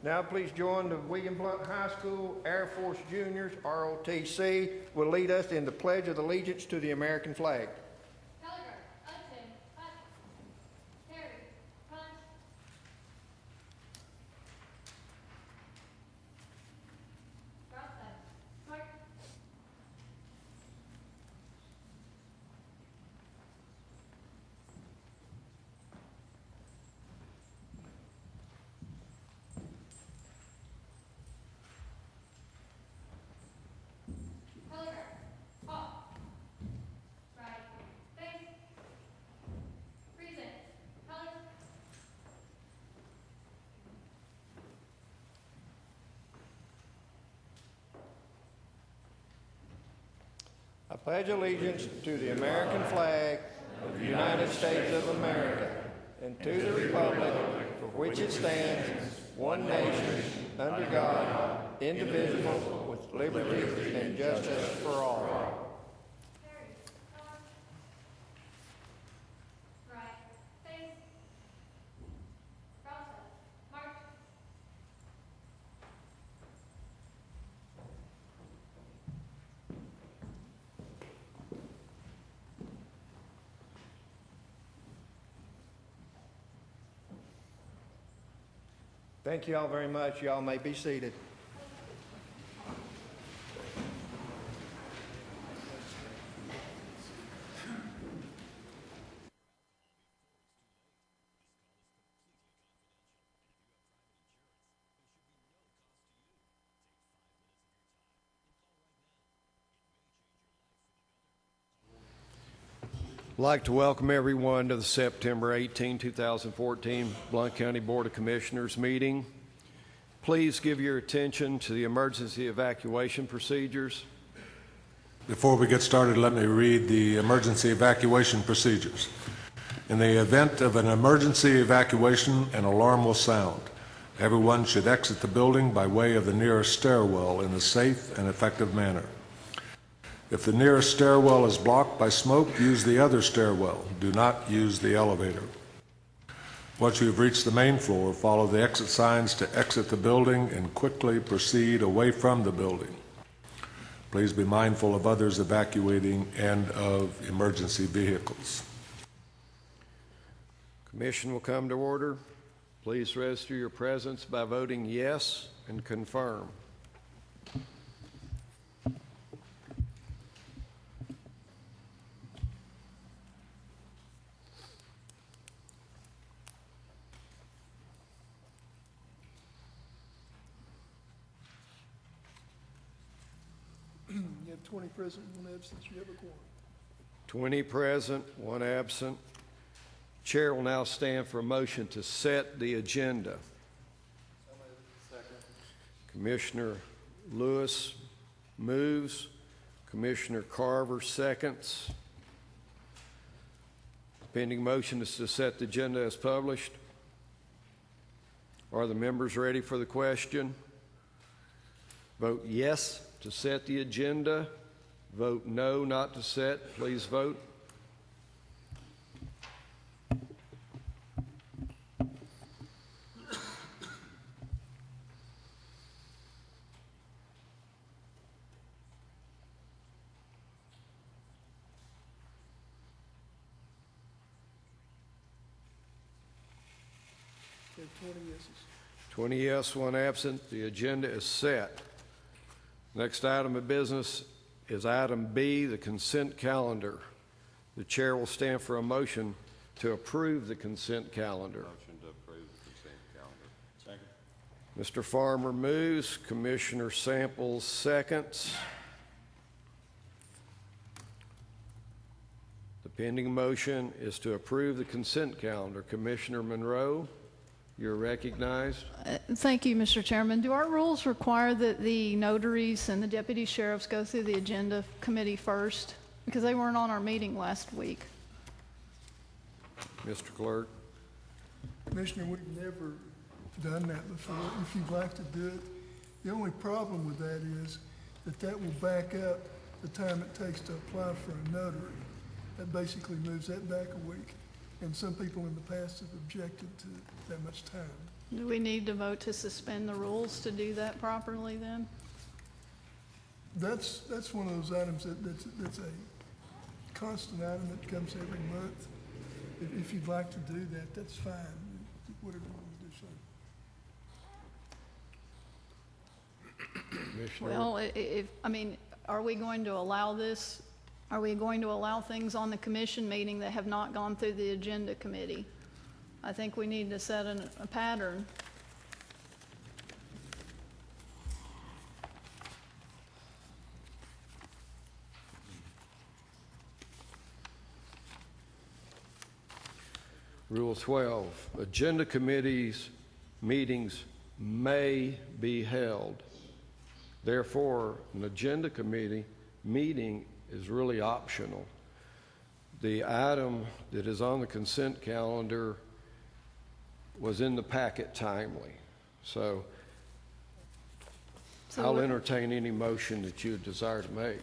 Now please join the William Blount High School Air Force Juniors, ROTC, will lead us in the Pledge of Allegiance to the American flag. I pledge allegiance to the American flag of the United States of America and to the republic for which it stands, one nation, under God, indivisible, with liberty and justice for all. Thank you all very much. Y'all may be seated. I'd like to welcome everyone to the September 18, 2014 Blount County Board of Commissioners meeting. Please give your attention to the emergency evacuation procedures. Before we get started, let me read the emergency evacuation procedures. In the event of an emergency evacuation, an alarm will sound. Everyone should exit the building by way of the nearest stairwell in a safe and effective manner. If the nearest stairwell is blocked by smoke, use the other stairwell. Do not use the elevator. Once you have reached the main floor, follow the exit signs to exit the building and quickly proceed away from the building. Please be mindful of others evacuating and of emergency vehicles. Commission will come to order. Please register your presence by voting yes and confirm. You have 20 present, 1 absent. You have a quorum. 20 present, 1 absent. Chair will now stand for a motion to set the agenda. Second. Commissioner Lewis moves. Commissioner Carver seconds. Pending motion is to set the agenda as published. Are the members ready for the question? Vote yes to set the agenda. Vote no not to set. Please vote. You have 20 yeses. 20 yes, 1 absent. The agenda is set. Next item of business is item B, the consent calendar. The chair will stand for a motion to approve the consent calendar. Motion to approve the consent calendar. Second. Mr. Farmer moves. Commissioner Samples seconds. The pending motion is to approve the consent calendar. Commissioner Monroe, you're recognized. Thank you, Mr. Chairman. Do our rules require that the notaries and the deputy sheriffs go through the agenda committee first? Because they weren't on our meeting last week. Mr. Clerk. Commissioner, we've never done that before. If you'd like to do it, the only problem with that is that will back up the time it takes to apply for a notary. That basically moves that back a week. and some people in the past have objected to that much time. Do we need to vote to suspend the rules to do that properly then? That's one of those items that's a constant item that comes every month. If you'd like to do that, that's fine, whatever you want to do, sir. Commissioner, Well, are we going to allow this? Are we going to allow things on the commission meeting that have not gone through the agenda committee? I think we need to set a pattern. Rule 12, agenda committees meetings may be held. Therefore, an agenda committee meeting is really optional. The item that is on the consent calendar was in the packet timely. So I'll entertain any motion that you desire to make.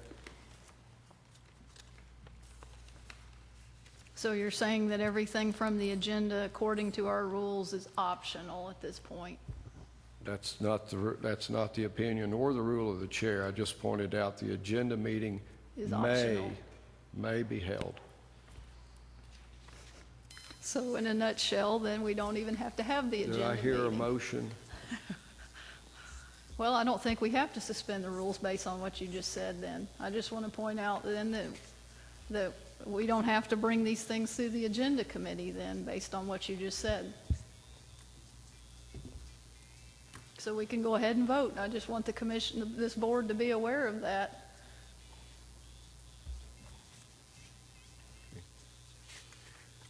So you're saying that everything from the agenda, according to our rules, is optional at this point? That's not the opinion or the rule of the chair. I just pointed out the agenda meeting Is optional. may be held. So in a nutshell, then we don't even have to have the agenda Did I hear a meeting. motion? Well, I don't think we have to suspend the rules based on what you just said then. I just want to point out then that we don't have to bring these things through the agenda committee then based on what you just said. So we can go ahead and vote. I just want the commission, this board to be aware of that.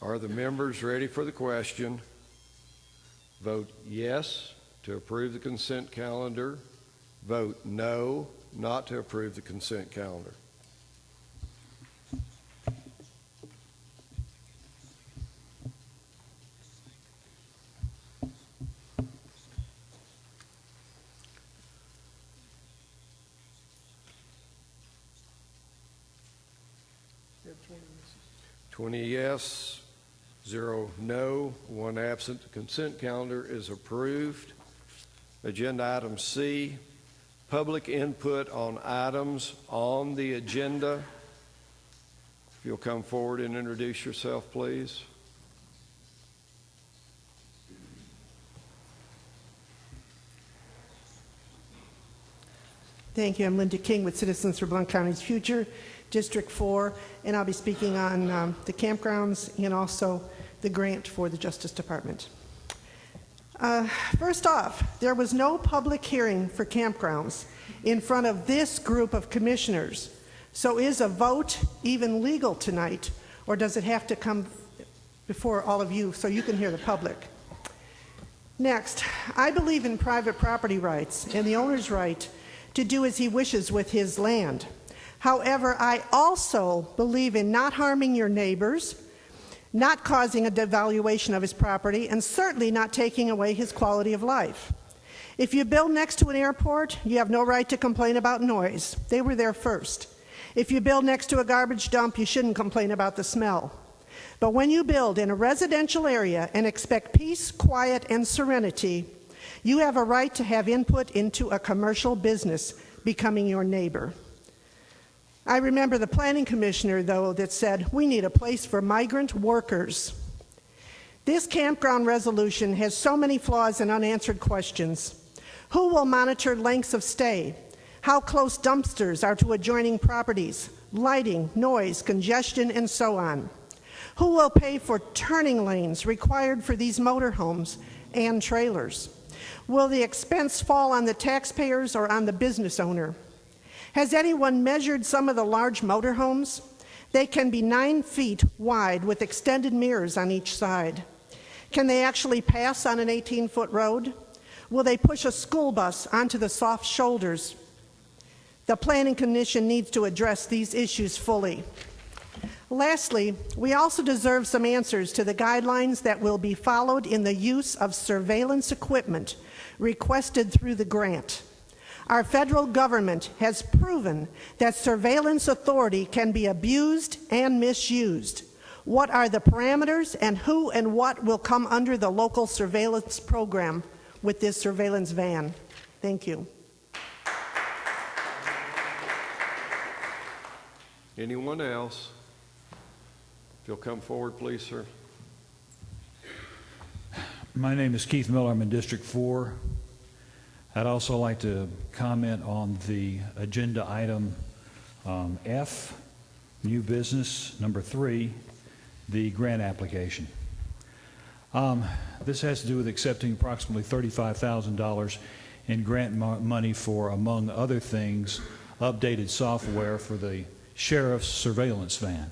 Are the members ready for the question? Vote yes to approve the consent calendar. Vote no, not to approve the consent calendar. You have 20 minutes. 20 yes, 0 no, 1 absent. The consent calendar is approved. Agenda item C, public input on items on the agenda. If you'll come forward and introduce yourself, please. Thank you. I'm Linda King with Citizens for Blount County's Future, District 4, and I'll be speaking on the campgrounds and also the grant for the Justice Department. First off, there was no public hearing for campgrounds in front of this group of commissioners. So is a vote even legal tonight, or does it have to come before all of you so you can hear the public? Next, I believe in private property rights and the owner's right to do as he wishes with his land. However, I also believe in not harming your neighbors, not causing a devaluation of his property, and certainly not taking away his quality of life. If you build next to an airport, you have no right to complain about noise. They were there first. If you build next to a garbage dump, you shouldn't complain about the smell. But when you build in a residential area and expect peace, quiet, and serenity, you have a right to have input into a commercial business becoming your neighbor. I remember the planning commissioner, though, that said, we need a place for migrant workers. This campground resolution has so many flaws and unanswered questions. Who will monitor lengths of stay? How close dumpsters are to adjoining properties? Lighting, noise, congestion, and so on. Who will pay for turning lanes required for these motorhomes and trailers? Will the expense fall on the taxpayers or on the business owner? Has anyone measured some of the large motorhomes? They can be 9 feet wide with extended mirrors on each side. Can they actually pass on an 18-foot road? Will they push a school bus onto the soft shoulders? The Planning Commission needs to address these issues fully. Lastly, we also deserve some answers to the guidelines that will be followed in the use of surveillance equipment requested through the grant. Our federal government has proven that surveillance authority can be abused and misused. What are the parameters, and who and what will come under the local surveillance program with this surveillance van? Thank you. Anyone else? If you'll come forward, please, sir. My name is Keith Miller. I'm in District 4. I'd also like to comment on the agenda item F, new business, number 3, the grant application. This has to do with accepting approximately $35,000 in grant money for, among other things, updated software for the sheriff's surveillance van.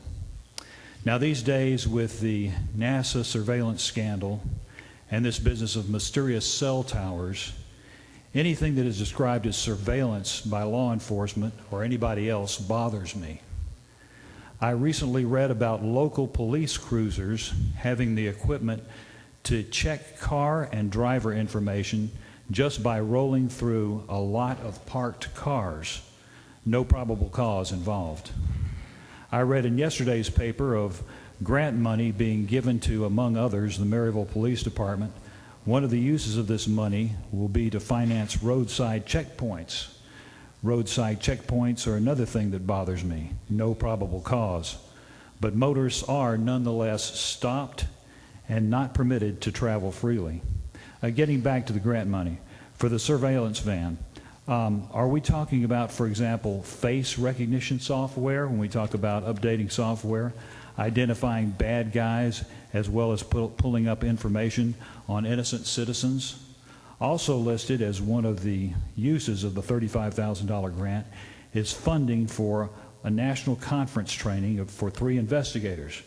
Now, these days, with the NASA surveillance scandal and this business of mysterious cell towers, anything that is described as surveillance by law enforcement or anybody else bothers me. I recently read about local police cruisers having the equipment to check car and driver information just by rolling through a lot of parked cars. No probable cause involved. I read in yesterday's paper of grant money being given to, among others, the Maryville Police Department. One of the uses of this money will be to finance roadside checkpoints. Roadside checkpoints are another thing that bothers me. No probable cause. But motorists are nonetheless stopped and not permitted to travel freely. Getting back to the grant money, for the surveillance van, are we talking about, for example, face recognition software when we talk about updating software, identifying bad guys, as well as pulling up information on innocent citizens? Also listed as one of the uses of the $35,000 grant is funding for a national conference training for 3 investigators.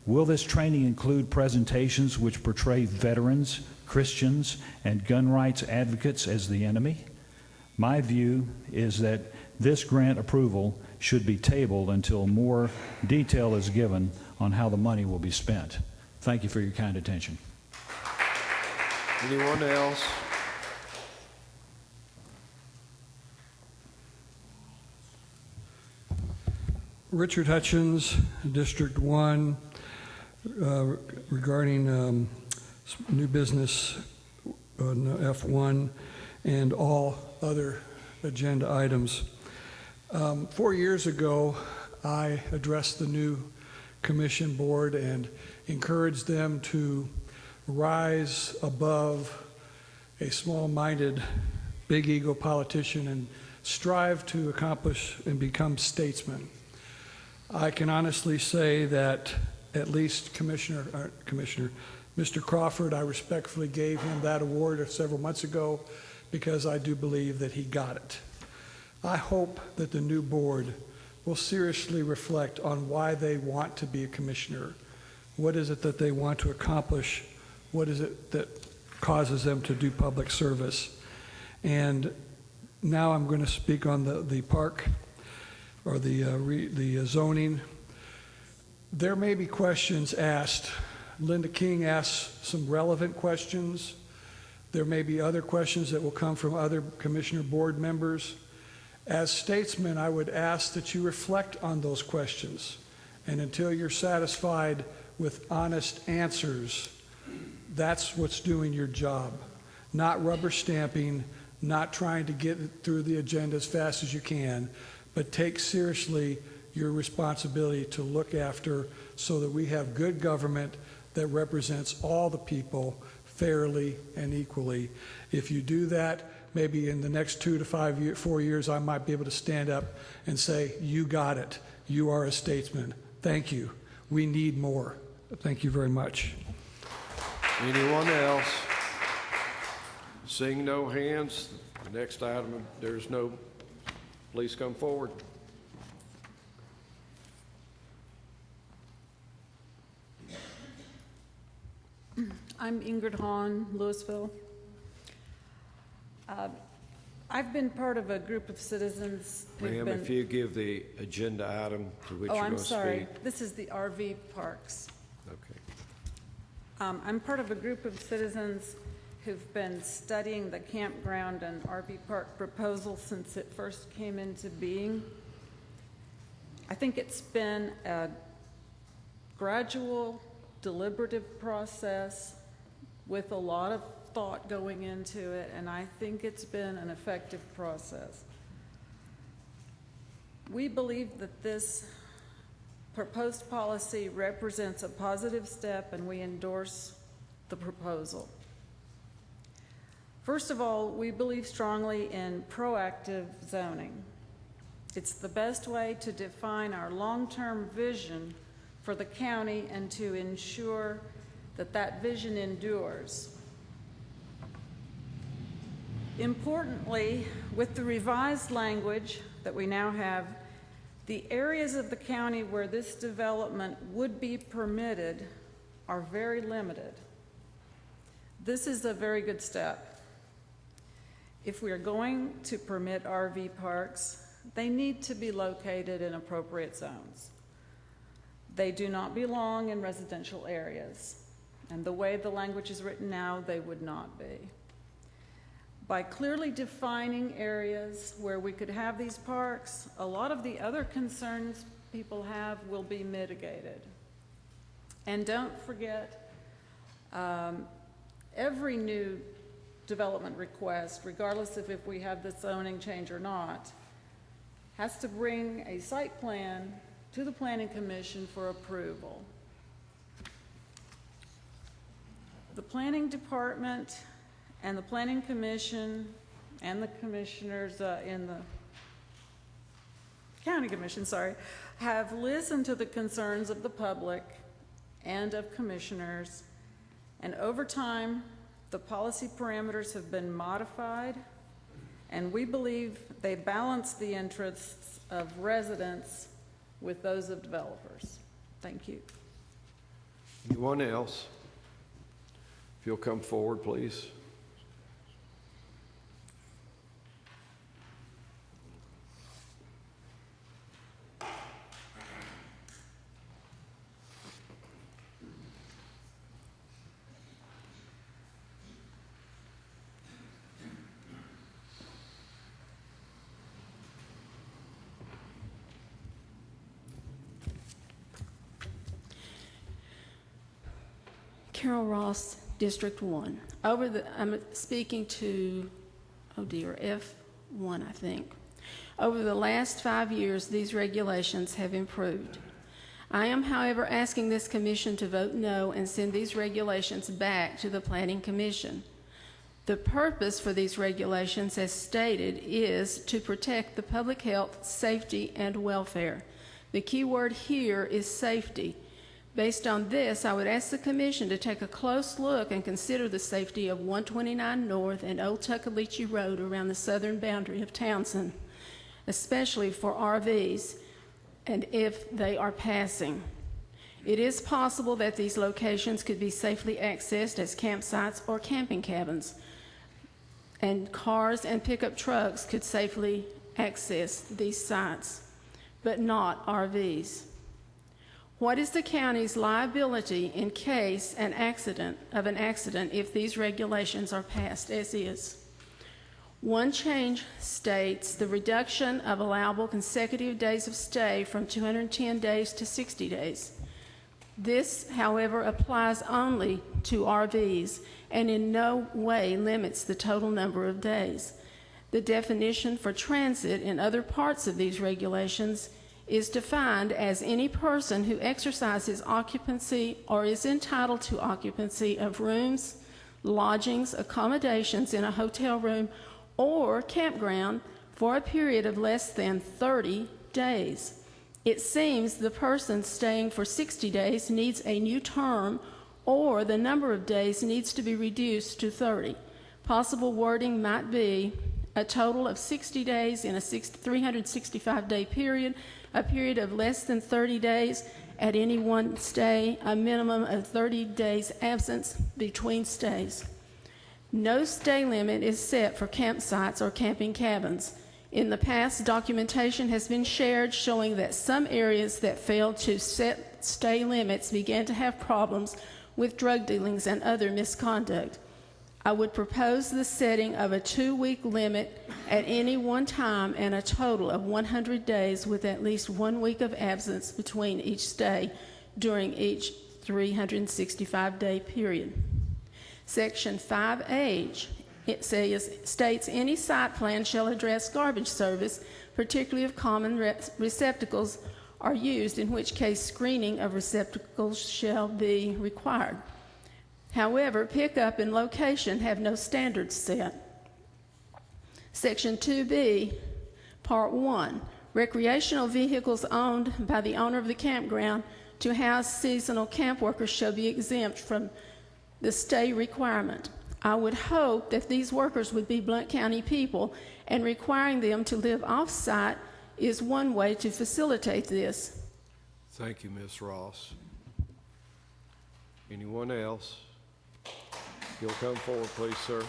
Will this training include presentations which portray veterans, Christians, and gun rights advocates as the enemy? My view is that this grant approval should be tabled until more detail is given on how the money will be spent. Thank you for your kind attention. Anyone else? Richard Hutchins, District 1, regarding new business F1 and all other agenda items. 4 years ago, I addressed the new commission board and encouraged them to rise above a small-minded, big ego politician and strive to accomplish and become statesmen. I can honestly say that at least Mr. Crawford, I respectfully gave him that award several months ago because I do believe that he got it. I hope that the new board will seriously reflect on why they want to be a commissioner. What is it that they want to accomplish? What is it that causes them to do public service? And now I'm going to speak on the park or the zoning. There may be questions asked. Linda King asked some relevant questions. There may be other questions that will come from other commissioner board members. As statesmen, I would ask that you reflect on those questions. And until you're satisfied with honest answers, that's what's doing your job. Not rubber stamping, not trying to get through the agenda as fast as you can, but take seriously your responsibility to look after so that we have good government that represents all the people fairly and equally. If you do that, maybe in the next 2 to 4 years, I might be able to stand up and say, you got it. You are a statesman. Thank you. We need more. Thank you very much. Anyone else? Seeing no hands, the next item, there's no, please come forward. I'm Ingrid Hahn, Louisville. I've been part of a group of citizens who've Ma'am, been... if you give the agenda item to which Oh, you're I'm going to sorry. speak. This is the RV parks. Okay. I'm part of a group of citizens who've been studying the campground and RV park proposal since it first came into being. I think it's been a gradual, deliberative process with a lot of thought going into it, and I think it's been an effective process. We believe that this proposed policy represents a positive step, and we endorse the proposal. First of all, we believe strongly in proactive zoning. It's the best way to define our long-term vision for the county and to ensure that that vision endures. Importantly, with the revised language that we now have, the areas of the county where this development would be permitted are very limited. This is a very good step. If we are going to permit RV parks, they need to be located in appropriate zones. They do not belong in residential areas, and the way the language is written now, they would not be. By clearly defining areas where we could have these parks, a lot of the other concerns people have will be mitigated. And don't forget, every new development request, regardless of if we have the zoning change or not, has to bring a site plan to the Planning Commission for approval. The Planning Department and the Planning Commission and the commissioners in the County Commission, have listened to the concerns of the public and of commissioners, and over time, the policy parameters have been modified, and we believe they balance the interests of residents with those of developers. Thank you. Anyone else? If you'll come forward, please. Carol Ross, District 1. I'm speaking to, F1, I think. Over the last 5 years, these regulations have improved. I am, however, asking this commission to vote no and send these regulations back to the Planning Commission. The purpose for these regulations, as stated, is to protect the public health, safety, and welfare. The key word here is safety. Based on this, I would ask the Commission to take a close look and consider the safety of 129 North and Old Tuckaleechee Road around the southern boundary of Townsend, especially for RVs and if they are passing. It is possible that these locations could be safely accessed as campsites or camping cabins, and cars and pickup trucks could safely access these sites, but not RVs. What is the county's liability in case of an accident if these regulations are passed as is? One change states the reduction of allowable consecutive days of stay from 210 days to 60 days. This, however, applies only to RVs and in no way limits the total number of days. The definition for transit in other parts of these regulations is defined as any person who exercises occupancy or is entitled to occupancy of rooms, lodgings, accommodations in a hotel room, or campground for a period of less than 30 days. It seems the person staying for 60 days needs a new term, or the number of days needs to be reduced to 30. Possible wording might be a total of 60 days in a 365-day period, a period of less than 30 days at any one stay, a minimum of 30 days absence between stays. No stay limit is set for campsites or camping cabins. In the past, documentation has been shared showing that some areas that failed to set stay limits began to have problems with drug dealings and other misconduct. I would propose the setting of a 2-week limit at any one time and a total of 100 days with at least 1 week of absence between each stay during each 365-day period. Section 5H, it states any site plan shall address garbage service, particularly if common receptacles are used, in which case screening of receptacles shall be required. However, pickup and location have no standards set. Section 2B, Part 1, recreational vehicles owned by the owner of the campground to house seasonal camp workers shall be exempt from the stay requirement. I would hope that these workers would be Blount County people, and requiring them to live off-site is one way to facilitate this. Thank you, Ms. Ross. Anyone else? You'll come forward, please, sir.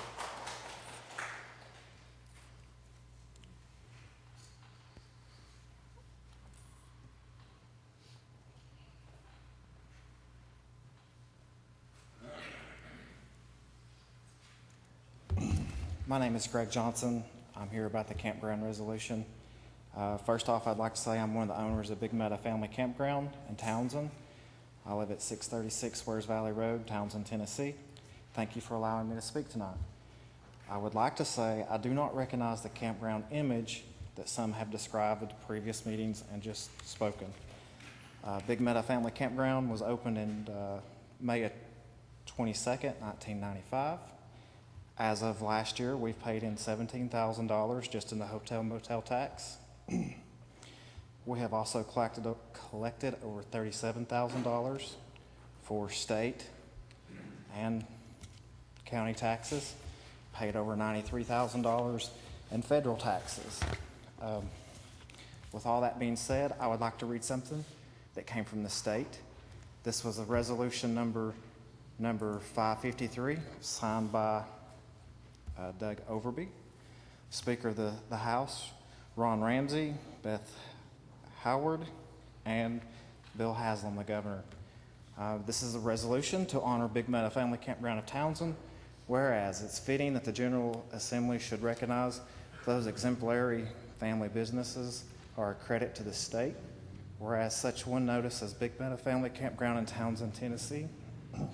My name is Greg Johnson. I'm here about the campground resolution. First off, I'd like to say I'm one of the owners of Big Meadow Family Campground in Townsend. I live at 636 Swears Valley Road, Townsend, Tennessee. Thank you for allowing me to speak tonight. I would like to say I do not recognize the campground image that some have described at previous meetings and just spoken. Big Meadow Family Campground was opened in May 22nd, 1995. As of last year, we've paid in $17,000 just in the hotel motel tax. We have also collected over $37,000 for state and county taxes, paid over $93,000 in federal taxes. With all that being said, I would like to read something that came from the state. This was a resolution number 553, signed by Doug Overby, Speaker of the House, Ron Ramsey, Beth Howard, and Bill Haslam, the governor. This is a resolution to honor Big Meadow Family Campground of Townsend, whereas it's fitting that the General Assembly should recognize those exemplary family businesses are a credit to the state, whereas such one notice as Big Meadow Family Campground in Townsend, Tennessee,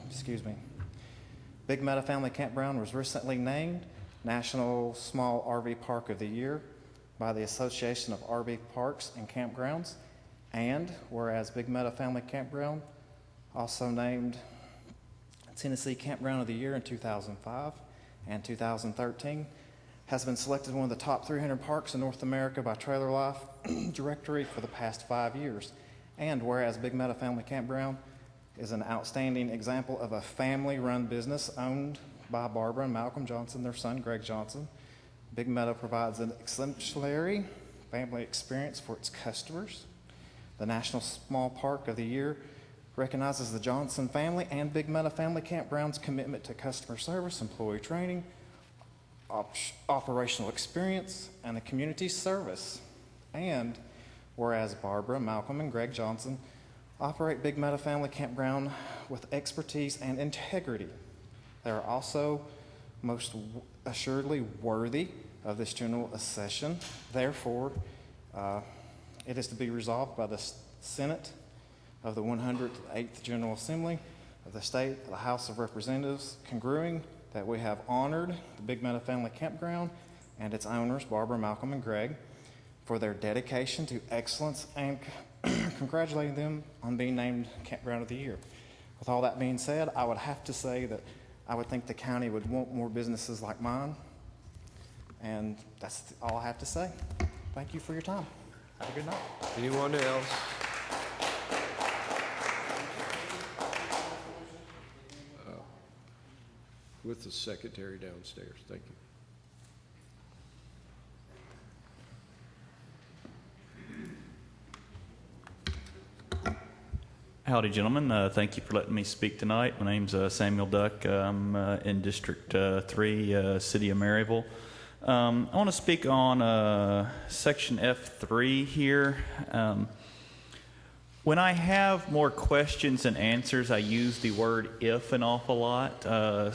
excuse me. Big Meadow Family Campground was recently named National Small RV Park of the Year by the Association of RV Parks and Campgrounds, and whereas Big Meadow Family Campground also named Tennessee Campground of the Year in 2005 and 2013, has been selected one of the top 300 parks in North America by Trailer Life Directory for the past 5 years, and whereas Big Meadow Family Campground is an outstanding example of a family-run business owned by Barbara and Malcolm Johnson, their son Greg Johnson. Big Meadow provides an exemplary family experience for its customers. The National Small Park of the Year recognizes the Johnson family and Big Meadow Family Campground's commitment to customer service, employee training, operational experience, and the community service. And whereas Barbara, Malcolm, and Greg Johnson operate Big Meadow Family Campground with expertise and integrity, they are also most assuredly worthy of this general accession. Therefore, it is to be resolved by the Senate of the 108th General Assembly of the State, the House of Representatives, concurring that we have honored the Big Meadow Family Campground and its owners, Barbara, Malcolm, and Greg, for their dedication to excellence, and congratulating them on being named Campground of the Year. With all that being said, I would have to say that I would think the county would want more businesses like mine, and that's all I have to say. Thank you for your time. Have a good night. Anyone else? With the secretary downstairs. Thank you. Howdy, gentlemen. Thank you for letting me speak tonight. My name's Samuel Duck. I'm in District 3, City of Maryville. I want to speak on Section F3 here. When I have more questions than answers, I use the word if an awful lot.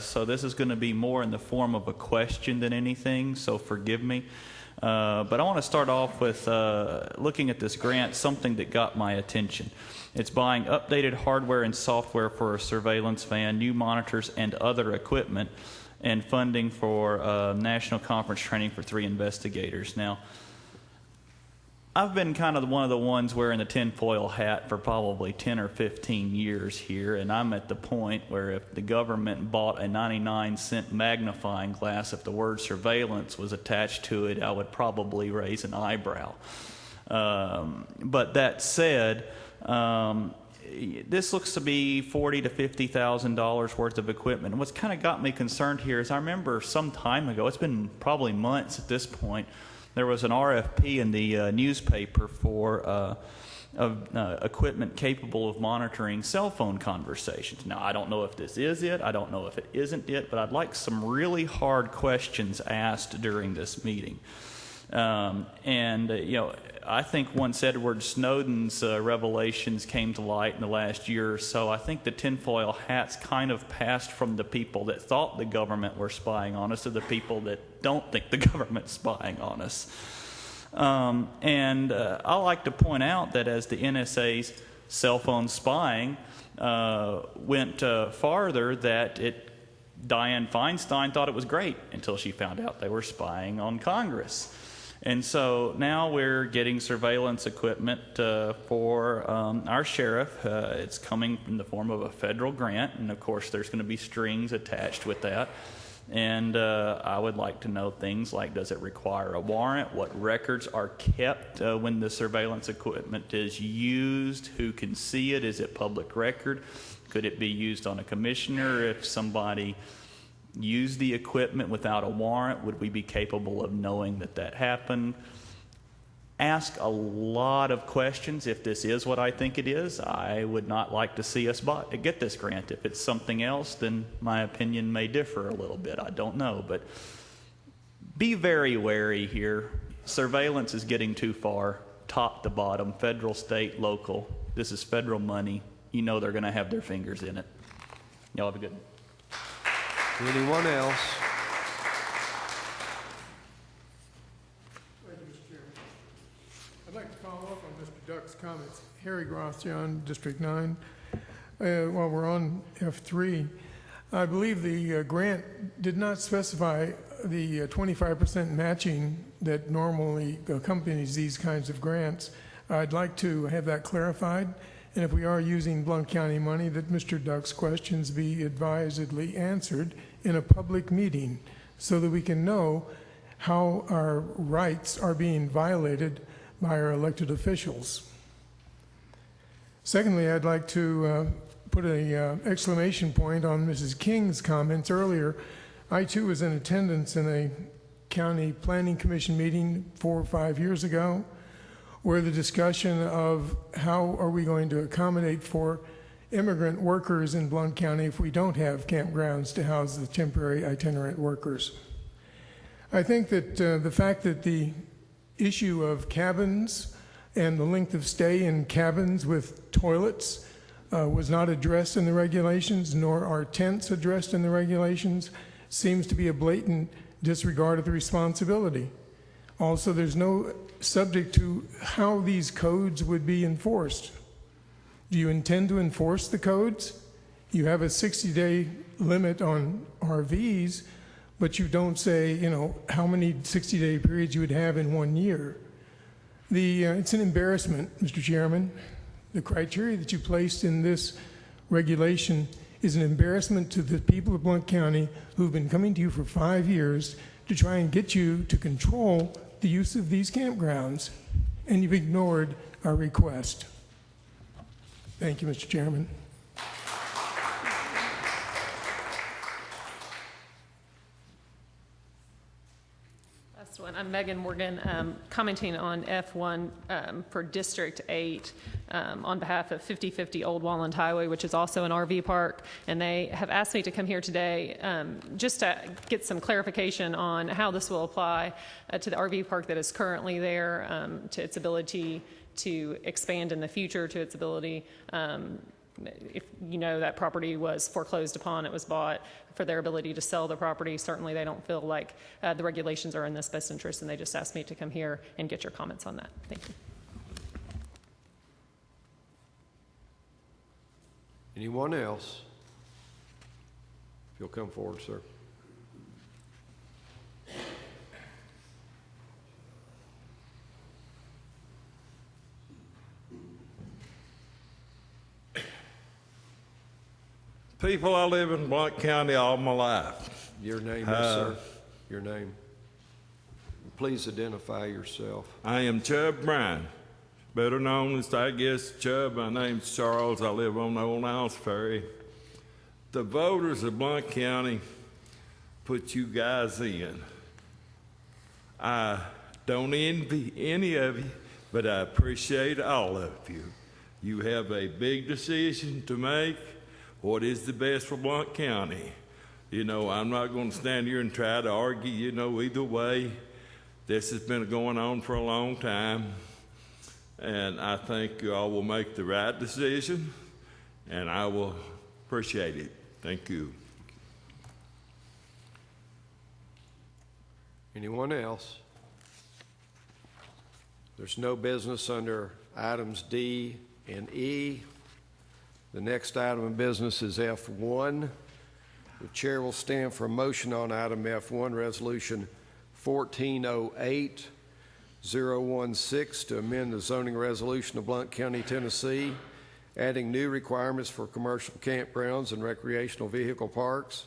So this is going to be more in the form of a question than anything, so forgive me. But I want to start off with looking at this grant, something that got my attention. It's buying updated hardware and software for a surveillance van, new monitors, and other equipment, and funding for national conference training for 3 investigators. Now, I've been kind of one of the ones wearing the tinfoil hat for probably 10 or 15 years here, and I'm at the point where if the government bought a 99-cent magnifying glass, if the word surveillance was attached to it, I would probably raise an eyebrow. But that said, this looks to be $40,000 to $50,000 worth of equipment. And what's kind of got me concerned here is I remember some time ago, it's been probably months at this point, there was an RFP in the newspaper for equipment capable of monitoring cell phone conversations. Now, I don't know if this is it. I don't know if it isn't it, but I'd like some really hard questions asked during this meeting. I think once Edward Snowden's revelations came to light in the last year or so, I think the tinfoil hats kind of passed from the people that thought the government were spying on us to the people that don't think the government's spying on us. I like to point out that as the NSA's cell phone spying went farther, that Dianne Feinstein thought it was great until she found out they were spying on Congress. And so now we're getting surveillance equipment for our sheriff. It's coming in the form of a federal grant, and of course there's going to be strings attached with that. And I would like to know things like, does it require a warrant? What records are kept when the surveillance equipment is used? Who can see it? Is it public record? Could it be used on a commissioner if somebody use the equipment without a warrant? Would we be capable of knowing that that happened? Ask a lot of questions. If this is what I think it is, I would not like to see us get this grant. If it's something else, then my opinion may differ a little bit. I don't know, but be very wary here. Surveillance is getting too far, top to bottom, federal, state, local. This is federal money. You know they're going to have their fingers in it. Y'all have a good one. Anyone else? Thank you, Mr. Chairman. I'd like to follow up on Mr. Duck's comments. Harry Gracian, District 9. While we're on F3, I believe the grant did not specify the 25% matching that normally accompanies these kinds of grants. I'd like to have that clarified. And if we are using Blount County money, that Mr. Duck's questions be advisedly answered in a public meeting so that we can know how our rights are being violated by our elected officials. Secondly, I'd like to put an exclamation point on Mrs. King's comments earlier. I too was in attendance in a county planning commission meeting 4 or 5 years ago, where the discussion of how are we going to accommodate for immigrant workers in Blount County if we don't have campgrounds to house the temporary itinerant workers. I think that the fact that the issue of cabins and the length of stay in cabins with toilets was not addressed in the regulations, nor are tents addressed in the regulations, seems to be a blatant disregard of the responsibility. Also, there's no subject to how these codes would be enforced. Do you intend to enforce the codes? You have a 60-day limit on RVs, but you don't say, how many 60-day periods you would have in 1 year. It's an embarrassment, Mr. Chairman. The criteria that you placed in this regulation is an embarrassment to the people of Blount County who've been coming to you for 5 years to try and get you to control the use of these campgrounds, and you've ignored our request. Thank you, Mr. Chairman. Last one. I'm Megan Morgan, commenting on F1 for District 8 on behalf of 5050 Old Walland Highway, which is also an RV park. And they have asked me to come here today just to get some clarification on how this will apply to the RV park that is currently there, to its ability to expand in the future, to its ability, if that property was foreclosed upon, it was bought, for their ability to sell the property. Certainly they don't feel like the regulations are in this best interest, and they just asked me to come here and get your comments on that. Thank you. Anyone else? If you'll come forward, sir. People, I live in Blount County all my life. Your name, yes, sir. Your name. Please identify yourself. I am Chub Bryan, better known as, I guess, Chub. My name's Charles. I live on the Old Niles Ferry. The voters of Blount County put you guys in. I don't envy any of you, but I appreciate all of you. You have a big decision to make. What is the best for Blount County? You know, I'm not going to stand here and try to argue, you know, either way. This has been going on for a long time, and I think you all will make the right decision, and I will appreciate it. Thank you. Anyone else? There's no business under items D and E. The next item of business is F1. The chair will stand for a motion on item F1, Resolution 1408-016, to amend the zoning resolution of Blount County, Tennessee, adding new requirements for commercial campgrounds and recreational vehicle parks,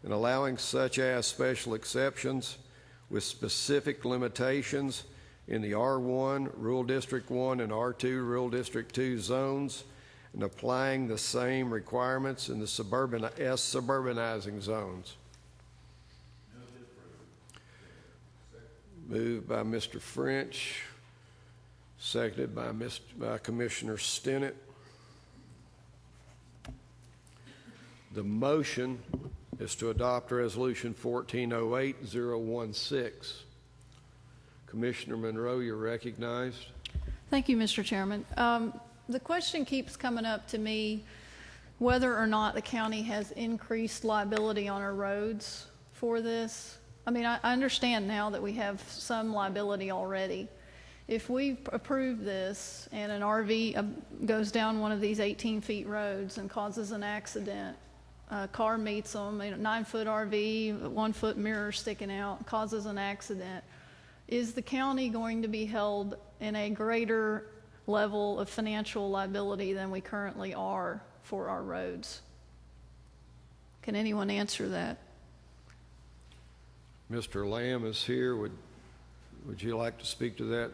and allowing such as special exceptions with specific limitations in the R1, Rural District 1, and R2, Rural District 2 zones, and applying the same requirements in the suburbanizing zones. Moved by Mr. French, seconded by Commissioner Stinnett. The motion is to adopt Resolution 1408-016. Commissioner Monroe, you're recognized. Thank you, Mr. Chairman. The question keeps coming up to me whether or not the county has increased liability on our roads for this. I mean, I understand now that we have some liability already. If we approve this and an RV goes down one of these 18-feet roads and causes an accident, a car meets them, a 9-foot RV, 1-foot mirror sticking out, causes an accident, is the county going to be held in a greater level of financial liability than we currently are for our roads? Can anyone answer that? Mr. Lamb is here. Would you like to speak to that?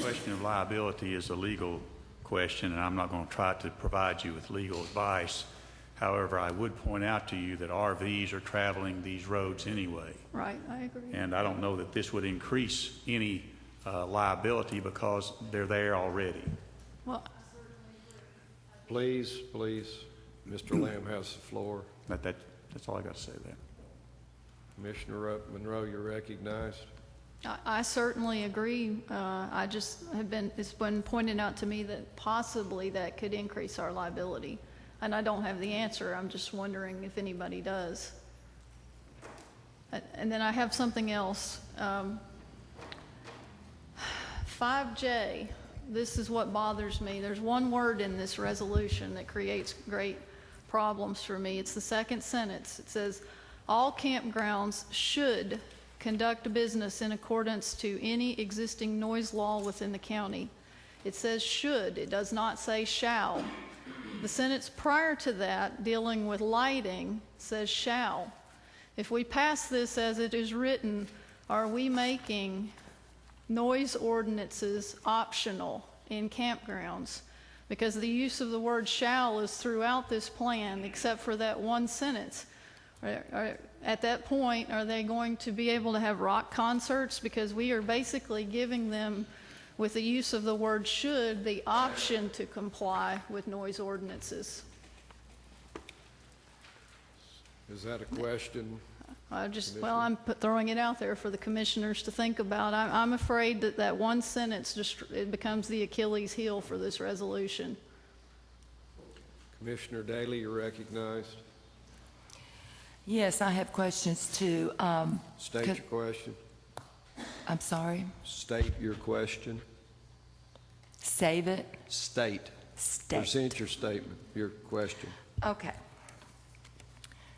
Question of liability is a legal question, and I'm not going to try to provide you with legal advice. However, I would point out to you that RVs are traveling these roads anyway. Right, I agree. And I don't know that this would increase any liability because they're there already. Well, please, Mr. Lamb has the floor. That's all I got to say there. Commissioner Monroe, you're recognized. I certainly agree. It's been pointed out to me that possibly that could increase our liability. And I don't have the answer. I'm just wondering if anybody does. And then I have something else. 5J, this is what bothers me. There's one word in this resolution that creates great problems for me. It's the second sentence. It says, all campgrounds should conduct business in accordance to any existing noise law within the county. It says should. It does not say shall. The sentence prior to that, dealing with lighting, says shall. If we pass this as it is written, are we making noise ordinances optional in campgrounds? Because the use of the word shall is throughout this plan except for that one sentence. At that point, are they going to be able to have rock concerts? Because we are basically giving them, with the use of the word should, the option to comply with noise ordinances. Is that a question? I'm throwing it out there for the commissioners to think about. I'm afraid that that one sentence it becomes the Achilles heel for this resolution. Commissioner Daly, you're recognized. Yes, I have questions too. State your question. I'm sorry. State your question. Save it. State. Present your statement, your question. Okay.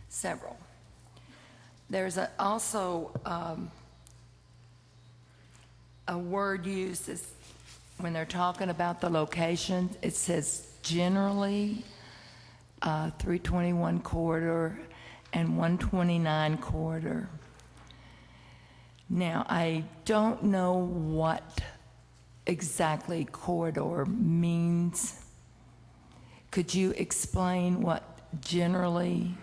Several. There's also a word used when they're talking about the location. It says generally 321 corridor and 129 corridor. Now, I don't know what exactly corridor means. Could you explain what generally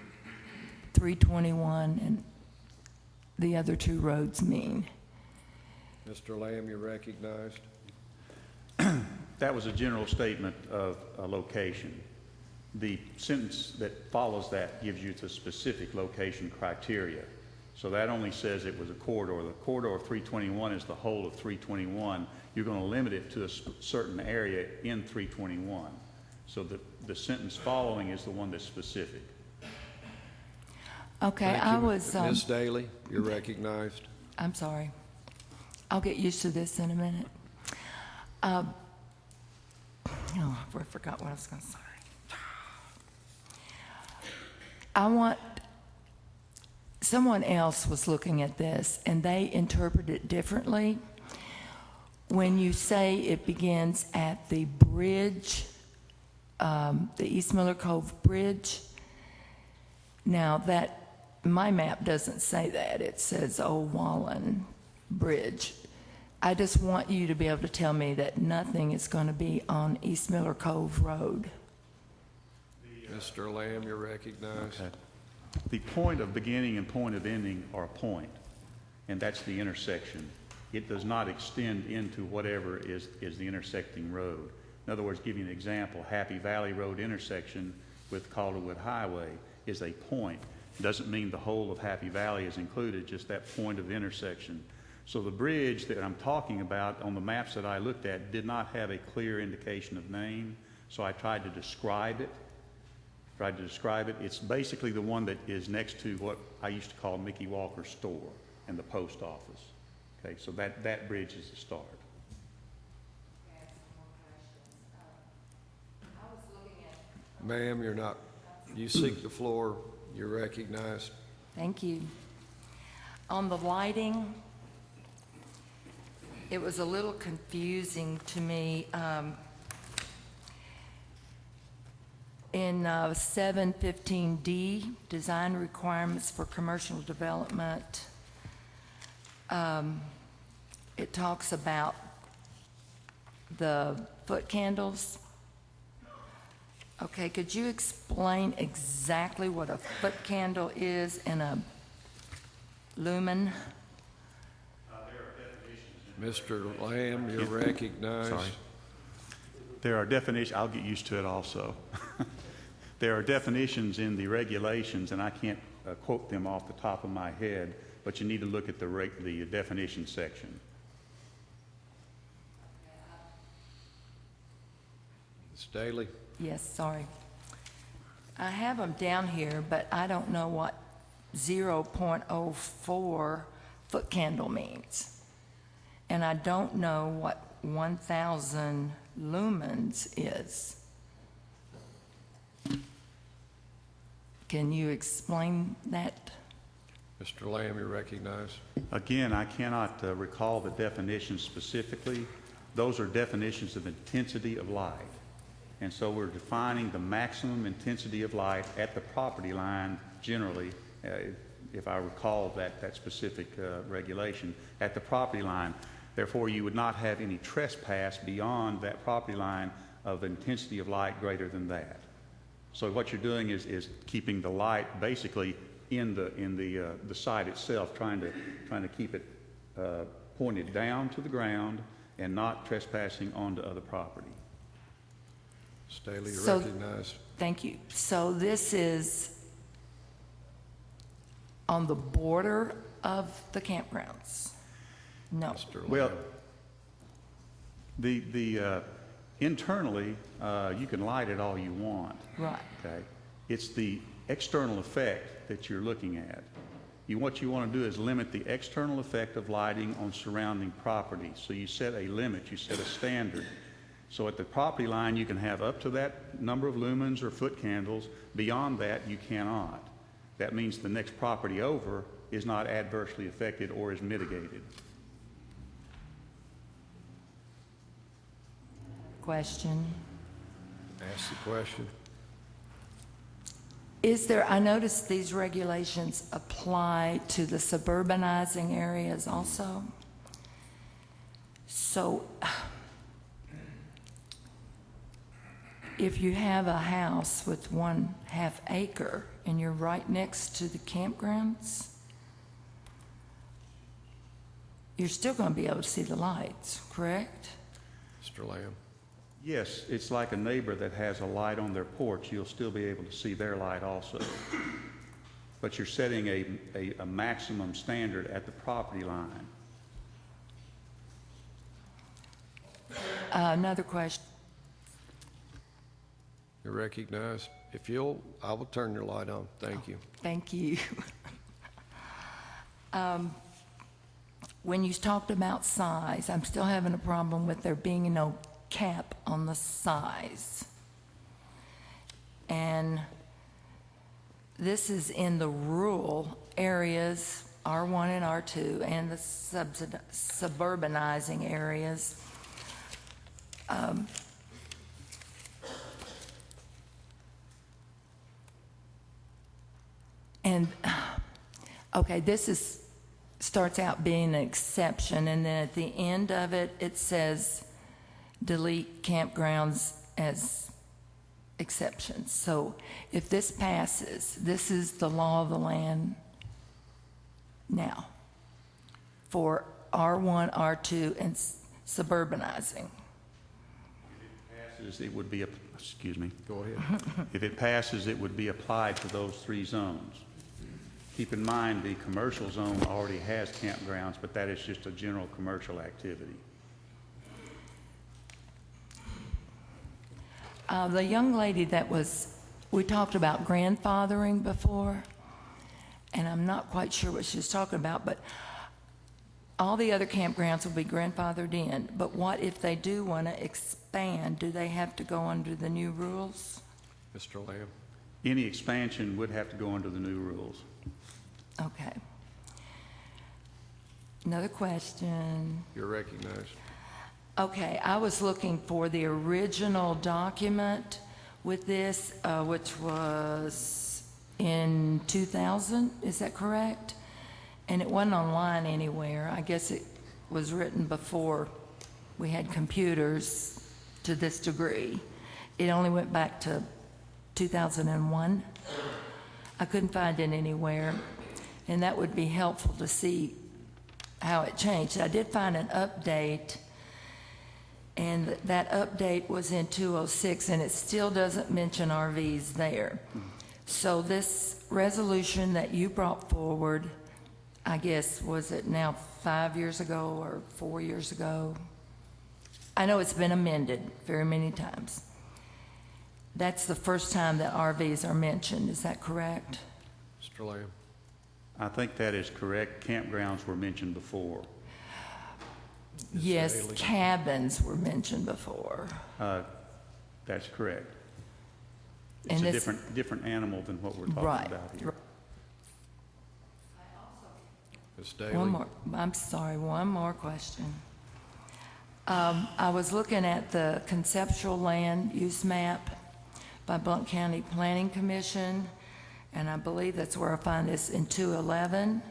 321 and the other two roads mean? Mr. Lamb, you're recognized. That was a general statement of a location. The sentence that follows that gives you the specific location criteria. So that only says it was a corridor. The corridor of 321 is the whole of 321. You're going to limit it to a certain area in 321. So the sentence following is the one that's specific. Okay, I was... Ms. Daly, you're recognized. I'm sorry. I'll get used to this in a minute. I forgot what I was going to say. Someone else was looking at this, and they interpret it differently. When you say it begins at the bridge, the East Miller Cove Bridge, now that my map doesn't say that. It says Old Wallen Bridge. I just want you to be able to tell me that nothing is going to be on East Miller Cove Road. Mr. Lamb, you're recognized. Okay. The point of beginning and point of ending are a point, and that's the intersection. It does not extend into whatever is the intersecting road. In other words, give you an example, Happy Valley Road intersection with Calderwood Highway is a point. It doesn't mean the whole of Happy Valley is included, just that point of intersection. So the bridge that I'm talking about on the maps that I looked at did not have a clear indication of name, so I tried to describe it. It's basically the one that is next to what I used to call Mickey Walker's store and the post office. Okay, so that bridge is the start. Ma'am, you're not. You seek the floor. You're recognized. Thank you. On the lighting, it was a little confusing to me. In 715D, design requirements for commercial development, it talks about the foot candles. Okay, could you explain exactly what a foot candle is in a lumen? Mr. Lamb, you're recognized. Sorry. There are definitions. I'll get used to it also. There are definitions in the regulations, and I can't quote them off the top of my head, but you need to look at the definition section. Ms. Daly? Yes, sorry. I have them down here, but I don't know what 0.04 foot candle means. And I don't know what 1,000 lumens is. Can you explain that? Mr. Lamb, you're recognized. Again, I cannot recall the definition specifically. Those are definitions of intensity of light. And so we're defining the maximum intensity of light at the property line generally, if I recall that specific regulation, at the property line. Therefore, you would not have any trespass beyond that property line of intensity of light greater than that. So what you're doing is keeping the light basically in the site itself, trying to keep it pointed down to the ground and not trespassing onto other property. Staley, you're recognized. Thank you. So this is on the border of the campgrounds? No. Mr. Lamb. Well, the internally, you can light it all you want. Right. Okay. It's the external effect that you're looking at. What you want to do is limit the external effect of lighting on surrounding property. So you set a limit, you set a standard. So at the property line, you can have up to that number of lumens or foot candles. Beyond that, you cannot. That means the next property over is not adversely affected or is mitigated. Question. Ask the question. I noticed these regulations apply to the suburbanizing areas also. So if you have a house with 1/2 acre and you're right next to the campgrounds, you're still going to be able to see the lights, correct? Mr. Lamb. Yes, it's like a neighbor that has a light on their porch. You'll still be able to see their light also. But you're setting a maximum standard at the property line. Another question. You're recognized. If you'll, I will turn your light on. Thank you. Thank you. When you talked about size, I'm still having a problem with there being no cap on the size. And this is in the rural areas, R1 and R2, and the suburbanizing areas. Okay, this starts out being an exception, and then at the end of it, it says delete campgrounds as exceptions. So if this passes, this is the law of the land now for R1, R2, and suburbanizing. It would be, excuse me. Go ahead. If it passes, it would be applied to those 3 zones. Keep in mind, the commercial zone already has campgrounds, but that is just a general commercial activity. The young lady we talked about grandfathering before, and I'm not quite sure what she was talking about, but all the other campgrounds will be grandfathered in. But what if they do want to expand? Do they have to go under the new rules? Mr. Lamb. Any expansion would have to go under the new rules. Okay. Another question. You're recognized. Okay, I was looking for the original document with this, which was in 2000, is that correct? And it wasn't online anywhere. I guess it was written before we had computers to this degree. It only went back to 2001. I couldn't find it anywhere, and that would be helpful to see how it changed. I did find an update, and that update was in 2006, and it still doesn't mention RVs there. So this resolution that you brought forward, I guess, was it now 5 years ago or 4 years ago? I know it's been amended very many times. That's the first time that RVs are mentioned, is that correct? Mr. Lamb. I think that is correct. Campgrounds were mentioned before. Yes, cabins were mentioned before. That's correct. It's And a this- different animal than what we're talking Right. about here. Ms. Daly. One more question. I was looking at the conceptual land use map by Blount County Planning Commission, and I believe that's where I find this in 211.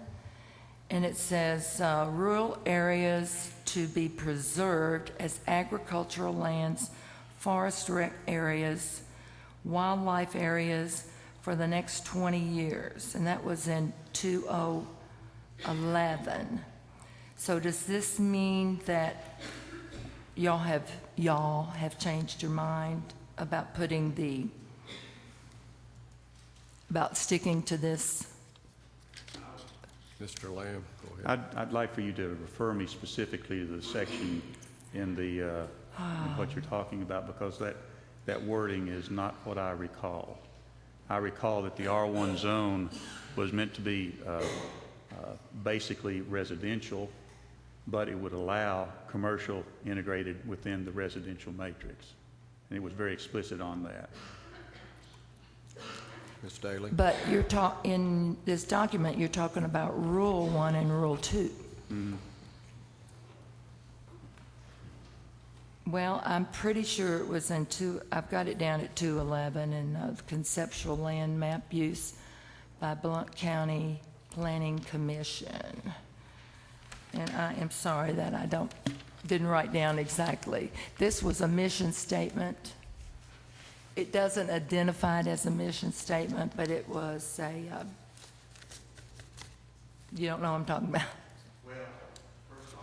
And it says rural areas to be preserved as agricultural lands, forest rec areas, wildlife areas for the next 20 years. And that was in 2011. So does this mean that y'all have changed your mind about about sticking to this? Mr. Lamb, go ahead. I'd like for you to refer me specifically to the section in in what you're talking about, because that wording is not what I recall. I recall that the R1 zone was meant to be basically residential, but it would allow commercial integrated within the residential matrix. And it was very explicit on that. Ms. Daly? But in this document, you're talking about Rule 1 and Rule 2. Mm-hmm. Well, I'm pretty sure it was in I've got it down at 211 in conceptual land map use by Blount County Planning Commission. And I am sorry that I didn't write down exactly. This was a mission statement. It doesn't identify it as a mission statement, but it was you don't know what I'm talking about. Well, first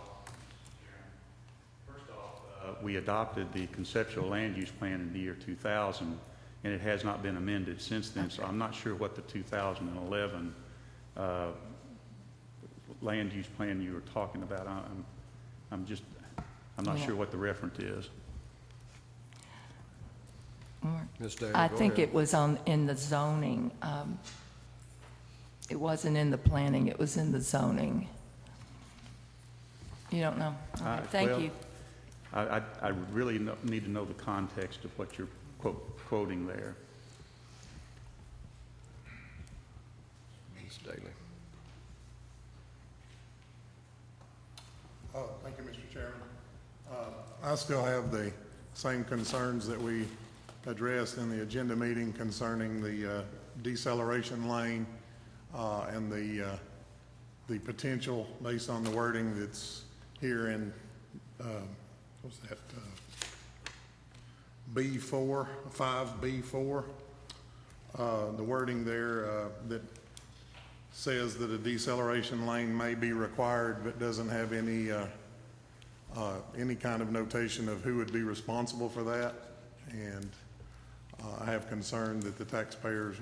off, we adopted the conceptual land use plan in the year 2000, and it has not been amended since then. Okay. So I'm not sure what the 2011 land use plan you were talking about. I'm not sure what the reference is. Ms. Daly, I go think ahead. it was in the zoning. It wasn't in the planning, it was in the zoning. You don't know? Okay, thank you. I really need to know the context of what you're quoting there. Ms. Daly. Thank you, Mr. Chairman. I still have the same concerns that we addressed in the agenda meeting concerning the deceleration lane and the potential based on the wording that's here in what's that B4, 5B4. The wording there that says that a deceleration lane may be required, but doesn't have any kind of notation of who would be responsible for that. And I have concern that the taxpayers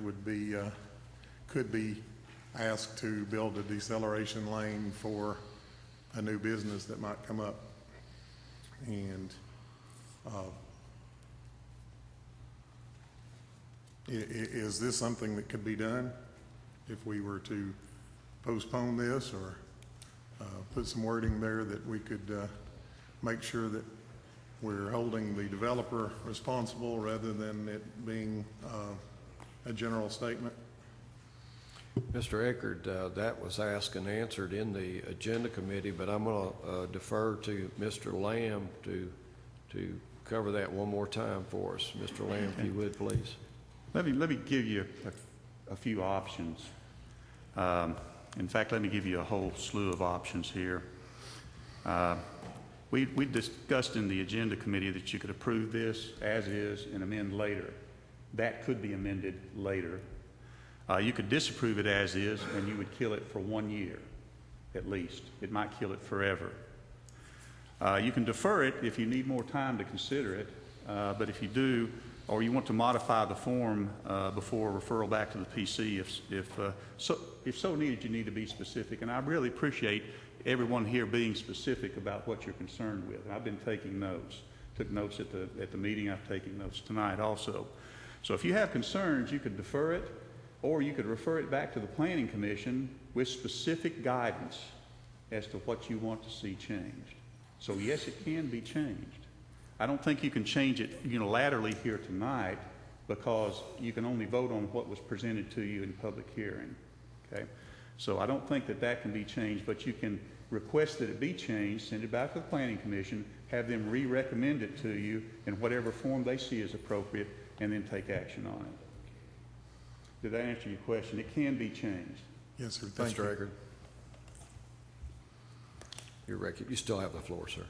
could be asked to build a deceleration lane for a new business that might come up. And is this something that could be done if we were to postpone this, or put some wording there that we could make sure that we're holding the developer responsible rather than it being a general statement? Mr. Eckert, that was asked and answered in the agenda committee, but I'm going to defer to Mr. Lamb to cover that one more time for us. Mr. Lamb, if you would, please. Let me give you a few options. In fact, let me give you a whole slew of options here. We discussed in the agenda committee that you could approve this as is and amend later. That could be amended later. You could disapprove it as is, and you would kill it for 1 year, at least. It might kill it forever. You can defer it if you need more time to consider it, but if you do, or you want to modify the form before referral back to the PC, if so needed, you need to be specific. And I really appreciate everyone here being specific about what you're concerned with. And I've been taking notes. Took notes at the meeting. I've taken notes tonight also. So if you have concerns, you could defer it, or you could refer it back to the Planning Commission with specific guidance as to what you want to see changed. So yes, it can be changed. I don't think you can change it unilaterally here tonight, because you can only vote on what was presented to you in public hearing. Okay? So I don't think that can be changed, but you can request that it be changed, send it back to the Planning Commission, have them re-recommend it to you in whatever form they see as appropriate, and then take action on it. Did that answer your question? It can be changed. Yes, sir. Thank you. Mr. Eckert. You still have the floor, sir.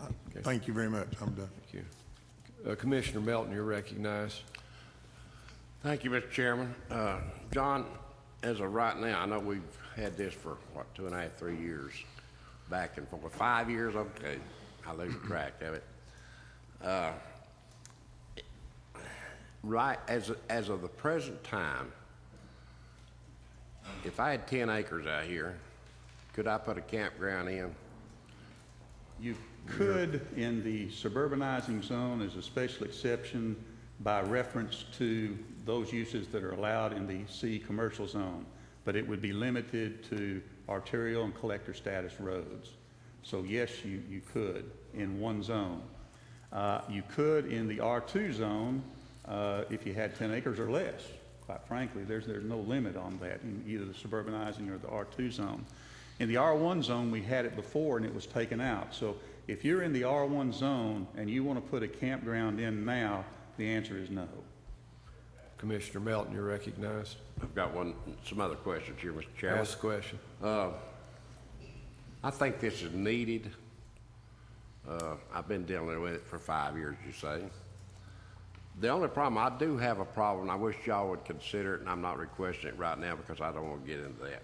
Okay. Thank you very much. I'm done. Thank you. Commissioner Melton, you're recognized. Thank you, Mr. Chairman. John, as of right now, I know we've had this for, 2.5, 3 years, back and forth. 5 years, okay, I lose track of it. Right, as of the present time, if I had 10 acres out here, could I put a campground in? You could in the suburbanizing zone as a special exception, by reference to those uses that are allowed in the C commercial zone, but it would be limited to arterial and collector status roads. So yes, you could in one zone. You could in the R2 zone if you had 10 acres or less. Quite frankly, there's no limit on that in either the suburbanizing or the R2 zone. In the R1 zone, we had it before and it was taken out. So if you're in the R1 zone and you want to put a campground in now, the answer is no. Commissioner Melton, you're recognized. I've got some other questions here, Mr. Chairman. Ask the question. I think this is needed. I've been dealing with it for 5 years, you say. The only problem, I do have a problem, I wish y'all would consider it, and I'm not requesting it right now because I don't want to get into that.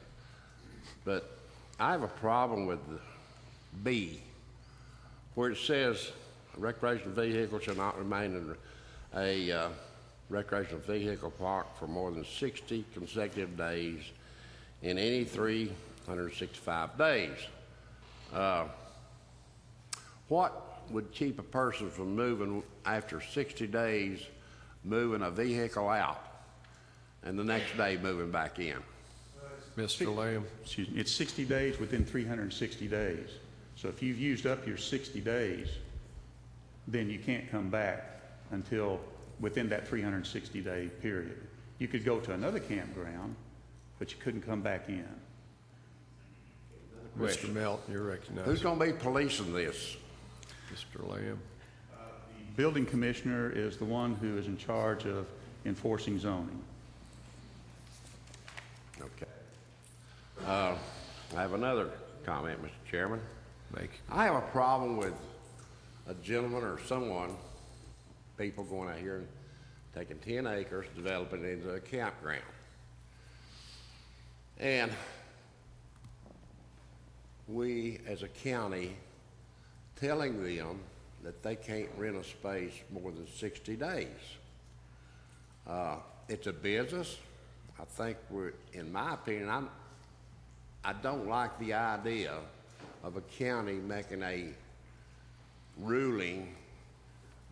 But I have a problem with B, where it says a recreational vehicle shall not remain in a recreational vehicle park for more than 60 consecutive days in any 365 days. What would keep a person from moving after 60 days, moving a vehicle out, and the next day moving back in? Mr. Lamb. Excuse me, it's 60 days within 360 days. So if you've used up your 60 days, then you can't come back until within that 360-day period. You could go to another campground, but you couldn't come back in. Mr. Melton, you're recognized. Who's going to be policing this? Mr. Lamb. The building commissioner is the one who is in charge of enforcing zoning. Okay. I have another comment, Mr. Chairman. I have a problem with a gentleman or someone, people going out here and taking 10 acres, developing it into a campground. And we, as a county, telling them that they can't rent a space more than 60 days. It's a business. I think in my opinion, I don't like the idea of a county making a ruling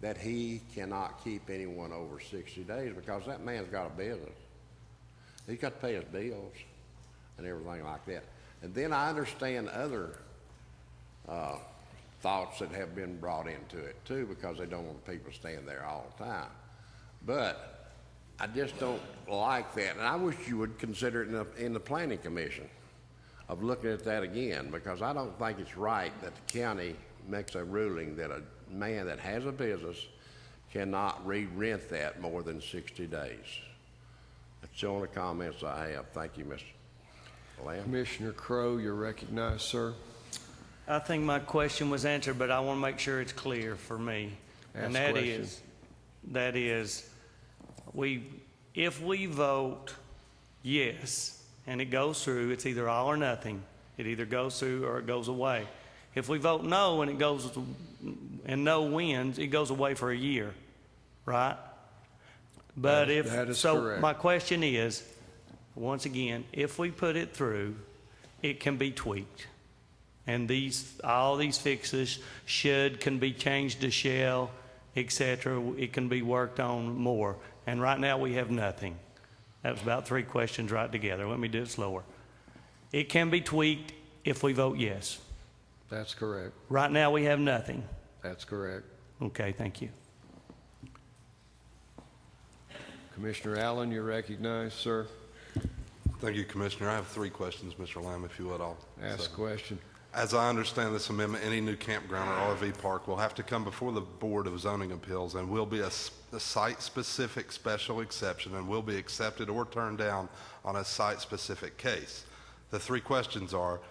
that he cannot keep anyone over 60 days because that man's got a business. He's got to pay his bills and everything like that. And then I understand other thoughts that have been brought into it too, because they don't want people staying there all the time. But I just don't like that, and I wish you would consider it in the Planning Commission of looking at that again, because I don't think it's right that the county makes a ruling that a man that has a business cannot re-rent that more than 60 days. That's the only comments I have. Thank you, Mr. Lamb. Commissioner Crowe, you're recognized, sir. I think my question was answered, but I want to make sure it's clear for me. Ask And that is, if we vote yes and it goes through, it's either all or nothing. It either goes through or it goes away. If we vote no and no wins, it goes away for a year, right? But that is correct. My question is, once again, if we put it through, it can be tweaked. And all these fixes can be changed to shall, etc. It can be worked on more. And right now we have nothing. That was about 3 questions right together. Let me do it slower. It can be tweaked if we vote yes. That's correct. Right now we have nothing. That's correct. Okay, thank you. Commissioner Allen, you're recognized, sir. Thank you, Commissioner. I have 3 questions, Mr. Lamb, if you would. Ask a question. As I understand this amendment, any new campground or RV park will have to come before the Board of Zoning Appeals and will be a site-specific special exception and will be accepted or turned down on a site-specific case. The 3 questions are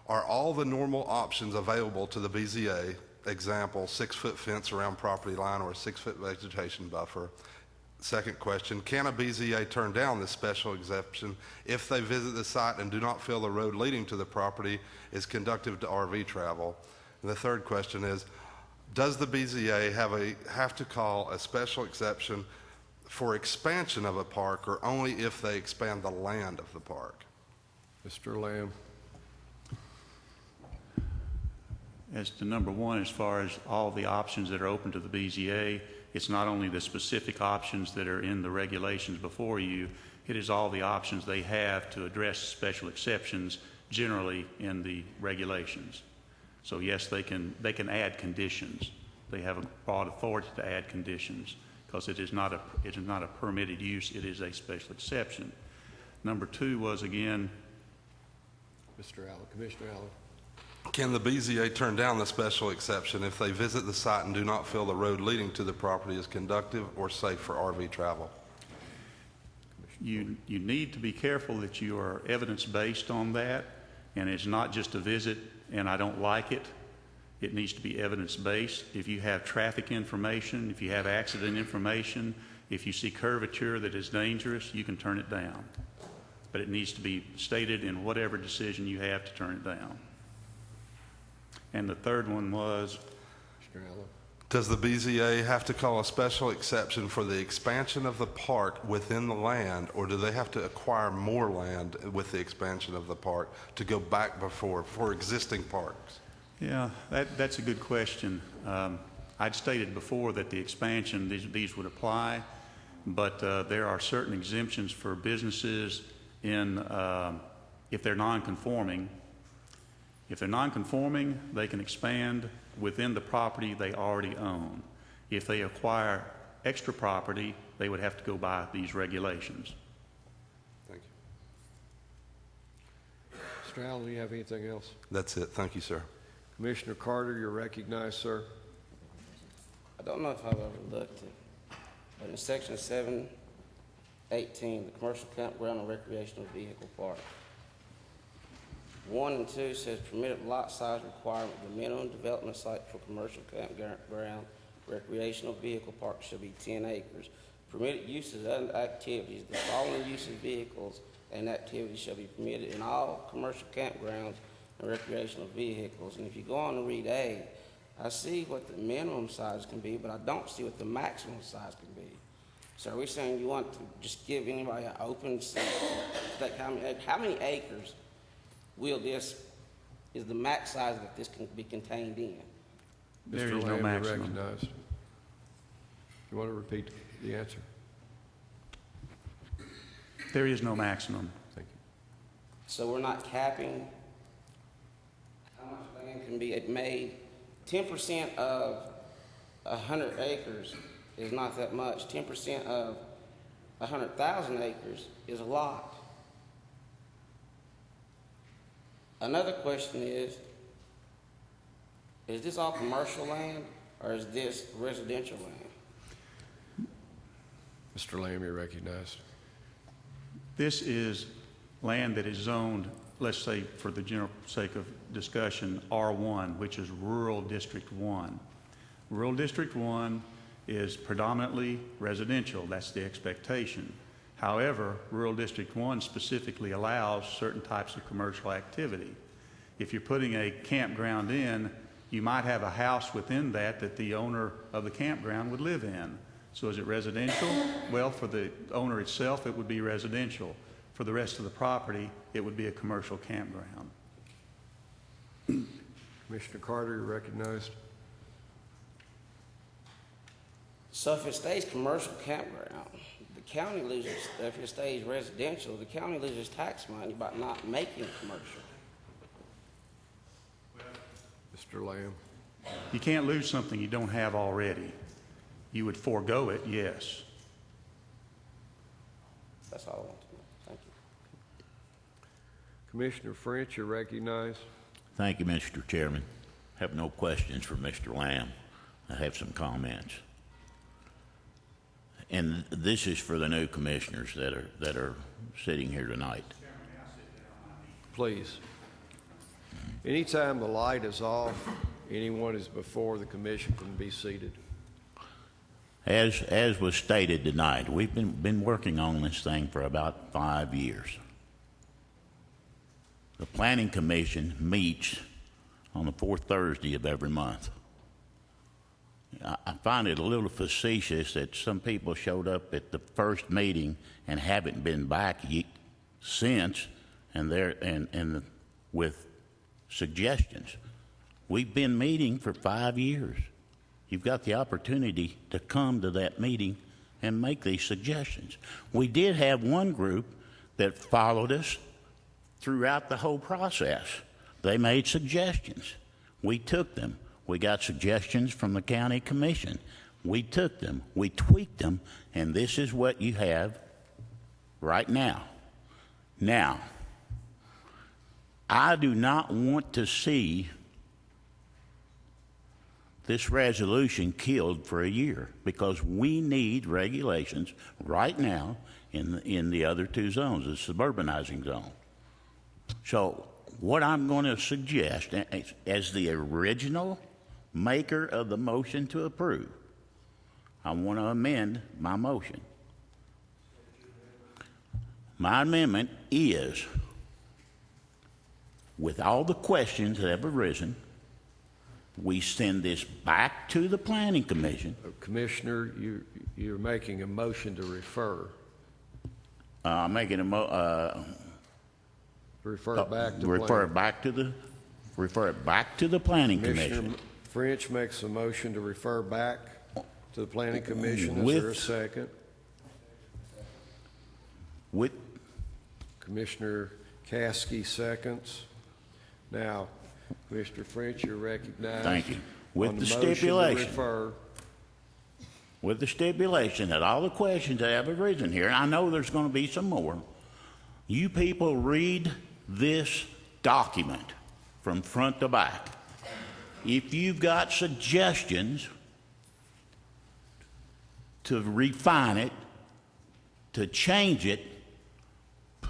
all the normal options available to the BZA, example, 6-foot fence around property line or a 6-foot vegetation buffer? Second question, can a BZA turn down this special exception if they visit the site and do not feel the road leading to the property is conducive to RV travel? And the third question is, does the BZA have to call a special exception for expansion of a park or only if they expand the land of the park? Mr. Lamb. as to number one, as far as all the options that are open to the BZA, it's not only the specific options that are in the regulations before you, it is all the options they have to address special exceptions generally in the regulations. So yes, they can add conditions. They have a broad authority to add conditions because it is not a permitted use, it is a special exception. Number two was, again, Mr. Allen, Commissioner Allen. Can the BZA turn down the special exception if they visit the site and do not feel the road leading to the property is conductive or safe for RV travel? You need to be careful that you are evidence-based on that, and it's not just a visit and I don't like it. It needs to be evidence-based. If you have traffic information, if you have accident information, if you see curvature that is dangerous, you can turn it down. But it needs to be stated in whatever decision you have to turn it down. And the third one was, Mr. Allen. Does the BZA have to call a special exception for the expansion of the park within the land, or do they have to acquire more land with the expansion of the park to go back before for existing parks? yeah, that's a good question. I'd stated before that the expansion, these would apply, but there are certain exemptions for businesses if they're non-conforming. If they're non-conforming, they can expand within the property they already own. If they acquire extra property, they would have to go by these regulations. Thank you. Mr. Allen, do you have anything else? That's it. Thank you, sir. Commissioner Carter, you're recognized, sir. I don't know if I've overlooked it, but in section 7:18, the commercial campground and recreational vehicle park, 1 and 2 says permitted lot size requirement, the minimum development site for commercial campground recreational vehicle park shall be 10 acres. Permitted uses and activities, the following use of vehicles and activities shall be permitted in all commercial campgrounds and recreational vehicles. And if you go on to read A, I see what the minimum size can be, but I don't see what the maximum size can be. So are we saying you want to just give anybody an open site? Like how many acres is the max size that this can be contained in? There Mr. is no Lamb, you're maximum. recognized. You want to repeat the answer? There is no maximum. Thank you. So we're not capping how much land can be made. 10% of 100 acres is not that much. 10% of 100,000 acres is a lot. Another question is this all commercial land or is this residential land? Mr. Lamb, you're recognized. This is land that is zoned, let's say for the general sake of discussion, R1, which is Rural District 1. Rural District 1 is predominantly residential. That's the expectation. However, Rural District 1 specifically allows certain types of commercial activity. If you're putting a campground in, you might have a house within that the owner of the campground would live in. So is it residential? Well, for the owner itself, it would be residential. For the rest of the property, it would be a commercial campground. Commissioner Carter, you're recognized. So if it stays commercial campground, the county loses, if it stays residential, the county loses tax money by not making it commercial. Mr. Lamb. You can't lose something you don't have already. You would forego it, yes. That's all I want to know. Thank you. Commissioner French, you're recognized. Thank you, Mr. Chairman. I have no questions for Mr. Lamb. I have some comments. And this is for the new commissioners that are sitting here tonight. Please. Anytime the light is off, anyone is before the commission can be seated. As was stated tonight, we've been working on this thing for about 5 years. The Planning Commission meets on the fourth Thursday of every month. I find it a little facetious that some people showed up at the first meeting and haven't been back since, and with suggestions. We've been meeting for 5 years. You've got the opportunity to come to that meeting and make these suggestions. We did have one group that followed us throughout the whole process. They made suggestions. We took them. We got suggestions from the county commission. We took them. We tweaked them, and this is what you have right now. Now, I do not want to see this resolution killed for a year, because we need regulations right now in the other two zones, the suburbanizing zone. So what I'm going to suggest, as the original maker of the motion to approve, I want to amend my motion. My amendment is, with all the questions that have arisen, we send this back to the Planning Commission. Commissioner, you're making a motion to refer. Making a refer it back to refer it back to the Planning Commissioner Commission. French makes a motion to refer back to the Planning Commission. With- Is there a second? With Commissioner Caskey seconds. Now, Commissioner French, you're recognized. Thank you. on With the motion to stipulation. refer. With the stipulation that all the questions that have arisen here, and I know there's going to be some more, you people read this document from front to back. If you've got suggestions to refine it, to change it,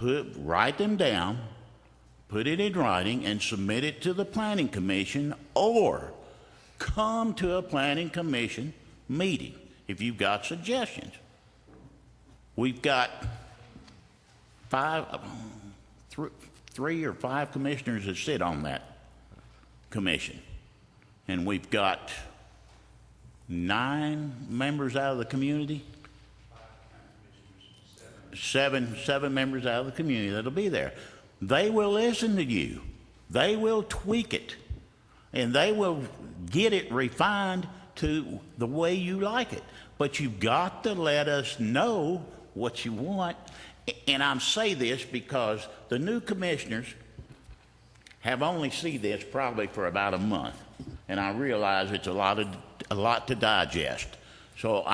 write them down, put it in writing, and submit it to the Planning Commission, or come to a Planning Commission meeting if you've got suggestions. We've got three or five commissioners that sit on that commission, and we've got 9 members out of the community. Seven members out of the community that'll be there. They will listen to you. They will tweak it, and they will get it refined to the way you like it. But you've got to let us know what you want. And I'm saying this because the new commissioners have only seen this probably for about a month, and I realize it's a lot to digest. So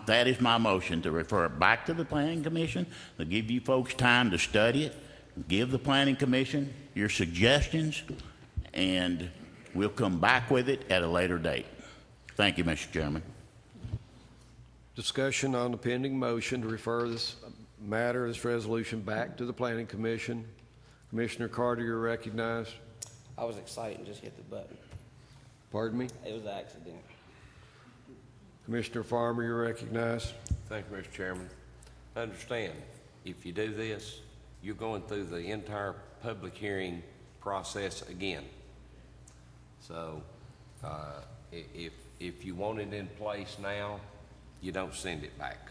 that is my motion, to refer it back to the Planning Commission, to give you folks time to study it, give the Planning Commission your suggestions, and we'll come back with it at a later date. Thank you, Mr. Chairman. Discussion on the pending motion to refer this matter, this resolution, back to the Planning Commission. Commissioner Carter, you're recognized. I was excited and just hit the button. Pardon me? It was an accident. Commissioner Farmer, you're recognized. Thank you, Mr. Chairman. Understand, if you do this, you're going through the entire public hearing process again. So if you want it in place now, you don't send it back.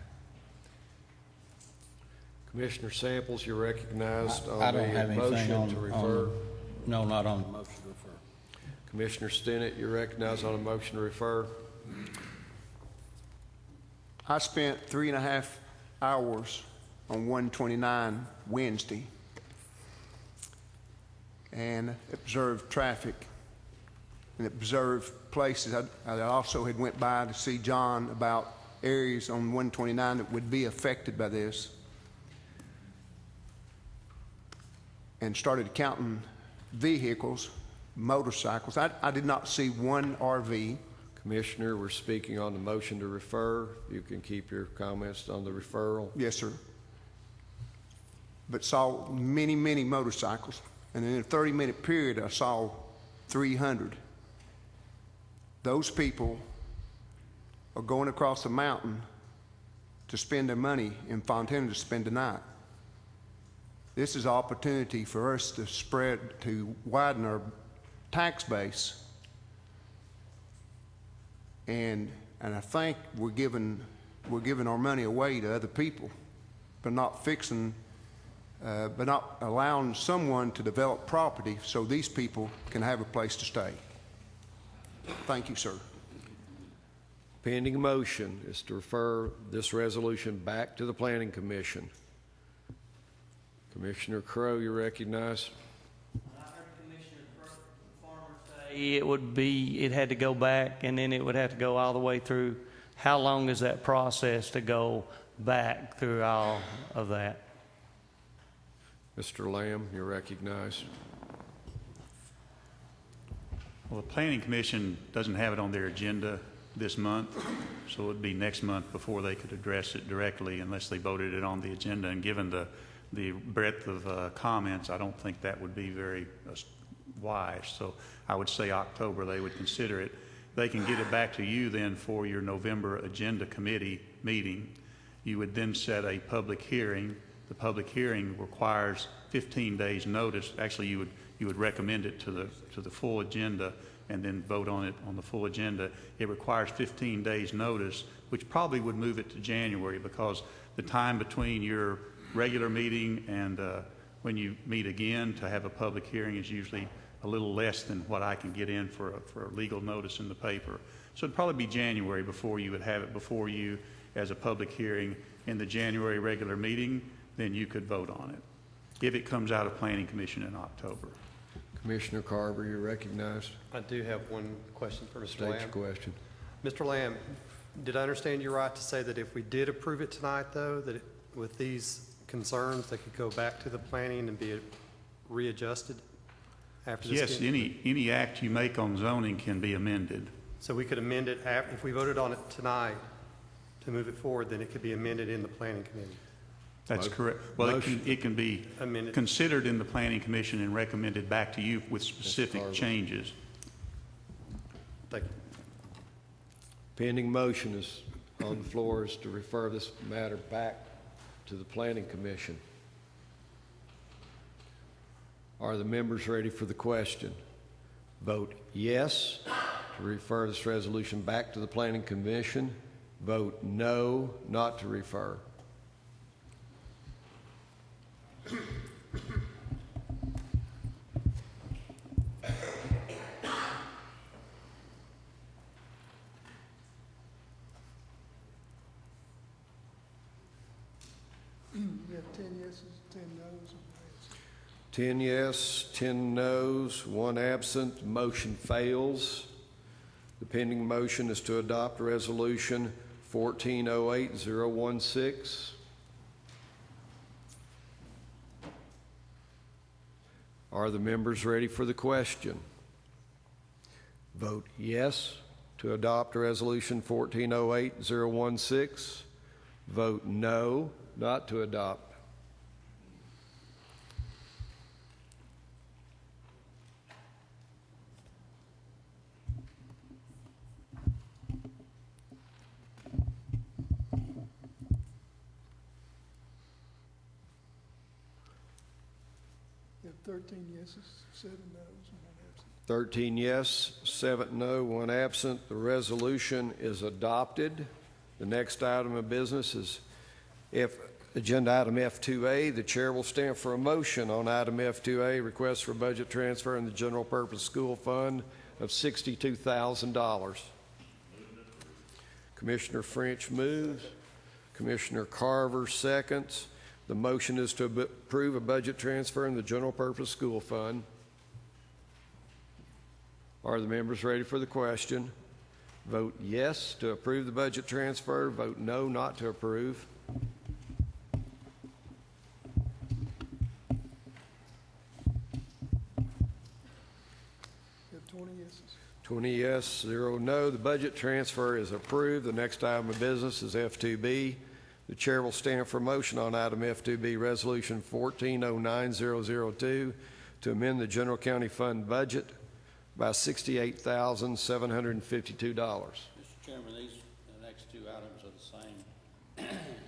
Commissioner Samples, you're recognized I on don't have the anything motion to refer. No, not on the motion to refer. Commissioner Stinnett, you're recognized on a motion to refer. I spent 3.5 hours on 129 Wednesday and observed traffic and observed places. I also had went by to see John about areas on 129 that would be affected by this, and started counting vehicles, motorcycles. I did not see one RV. Commissioner, we're speaking on the motion to refer. You can keep your comments on the referral. Yes, sir. But saw many, many motorcycles. And in a 30-minute period, I saw 300. Those people are going across the mountain to spend their money in Fontana to spend the night. This is an opportunity for us to widen our tax base. And I think we're giving our money away to other people, but not allowing someone to develop property so these people can have a place to stay. Thank you, sir. Pending motion is to refer this resolution back to the Planning Commission. Commissioner Crowe, you recognize. It had to go back, and then it would have to go all the way through. How long is that process to go back through all of that? Mr. Lamb, you recognize. Well, the Planning Commission doesn't have it on their agenda this month, so it would be next month before they could address it directly unless they voted it on the agenda. And given the breadth of comments, I don't think that would be very wise. So I would say October they would consider it. They can get it back to you then for your November agenda committee meeting. You would then set a public hearing. The public hearing requires 15 days notice. Actually, you would recommend it to the full agenda and then vote on it on the full agenda. It requires 15 days notice, which probably would move it to January, because the time between your regular meeting and when you meet again to have a public hearing is usually a little less than what I can get in for a legal notice in the paper. So it'd probably be January before you would have it before you as a public hearing. In the January regular meeting, then you could vote on it if it comes out of Planning Commission in October. Commissioner Carver, you're recognized. I do have one question for Mr. State Lamb. your question. Mr. Lamb, did I understand you right to say that if we did approve it tonight, though, that with these concerns, they could go back to the planning and be readjusted after this? Yes, any act you make on zoning can be amended. So we could amend it if we voted on it tonight to move it forward, then it could be amended in the planning committee. That's correct. Well, it can be considered in the Planning Commission and recommended back to you with specific changes. Thank you. Pending motion is on the floor is to refer this matter back to the Planning Commission. Are the members ready for the question? Vote yes to refer this resolution back to the Planning Commission. Vote no, not to refer. You have 10 yeses, 10 noes. 10 yes, 10 noes, 1 absent. Motion fails. The pending motion is to adopt Resolution 1408016. Are the members ready for the question? Vote yes to adopt Resolution 1408016. Vote no, not to adopt. You have 13 yeses, 7 noes, and 1 absent. 13 yes, 7 no, 1 absent. The resolution is adopted. The next item of business is agenda item F2A. The chair will stand for a motion on item F2A, request for budget transfer in the general purpose school fund of $62,000. Commissioner French moves. Commissioner Carver seconds. The motion is to approve a budget transfer in the general purpose school fund. Are the members ready for the question? Vote yes to approve the budget transfer. Vote no, not to approve. You have 20 yeses. 20 yes, 0 no. The budget transfer is approved. The next item of business is F2B. The chair will stand for motion on item F2B, Resolution 1409002, to amend the general county fund budget by $68,752. Mr. Chairman, the next two items are the same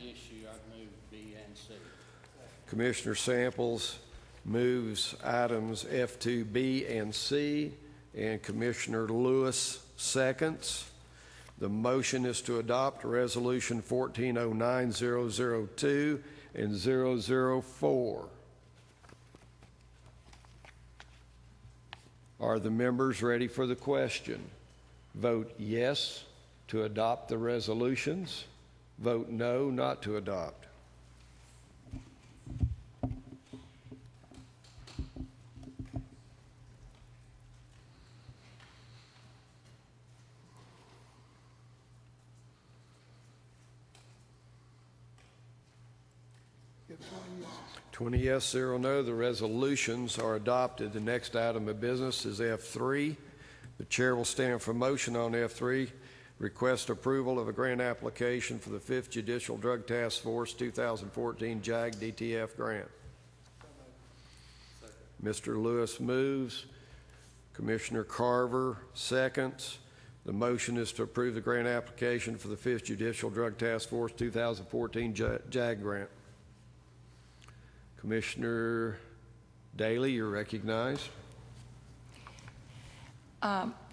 issue. I'd move B and C. Commissioner Samples moves items F2B and C, and Commissioner Lewis seconds. The motion is to adopt Resolution 1409002 and 004. Are the members ready for the question? vote yes to adopt the resolutions. Vote no not to adopt. Get 20 yes. 20 yes, 0 no. The resolutions are adopted. The next item of business is F3. The chair will stand for motion on F3. Request approval of a grant application for the 5th Judicial Drug Task Force 2014 JAG DTF grant. Mr. Lewis moves. Commissioner Carver seconds. The motion is to approve the grant application for the 5th Judicial Drug Task Force 2014 JAG grant. Commissioner Daly, you're recognized.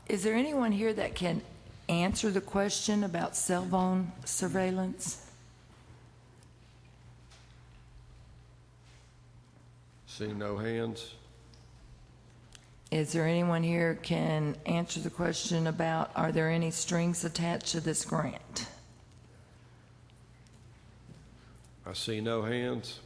Is there anyone here that can answer the question about cell phone surveillance? See no hands. Is there anyone here can answer the question about, are there any strings attached to this grant? I see no hands.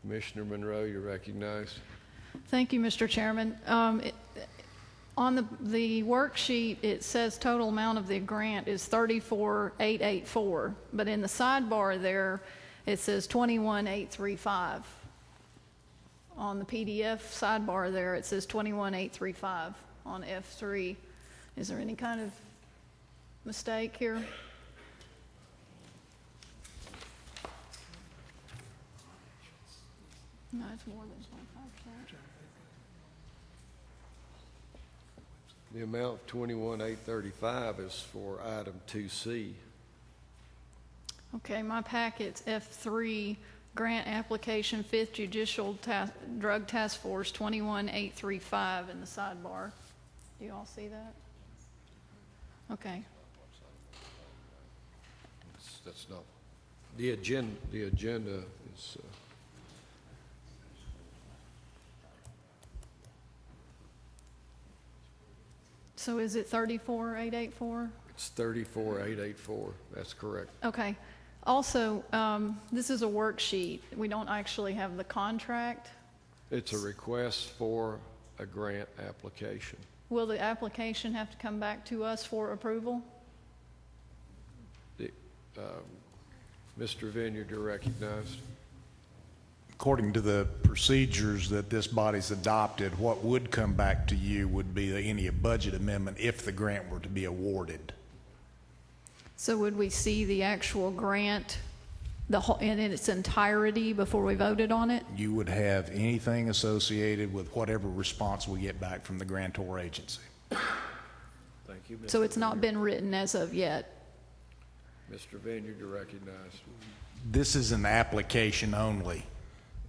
Commissioner Monroe, you're recognized. Thank you, Mr. Chairman. On the worksheet, it says total amount of the grant is $34,884, but in the sidebar there, it says $21,835. On the PDF sidebar there, it says $21,835 on F3. Is there any kind of mistake here? No, it's more than 25%. The amount of $21,835 is for item 2C. Okay, my packet's F3, grant application, 5th Judicial Drug Task Force, 21,835 in the sidebar. Do you all see that? Okay. That's not, the agenda is, So is it 34,884? it's 34,884. That's correct. Okay. Also, this is a worksheet. We don't actually have the contract. It's a request for a grant application. Will the application have to come back to us for approval? Mr. Vineyard, you're recognized. According to the procedures that this body's adopted, what would come back to you would be any budget amendment if the grant were to be awarded. So would we see the actual grant in its entirety before we voted on it? You would have anything associated with whatever response we get back from the grantor agency. Thank you, Mr. So it's not Vineyard. been written as of yet? Mr. Vineyard, you're recognized. This is an application only,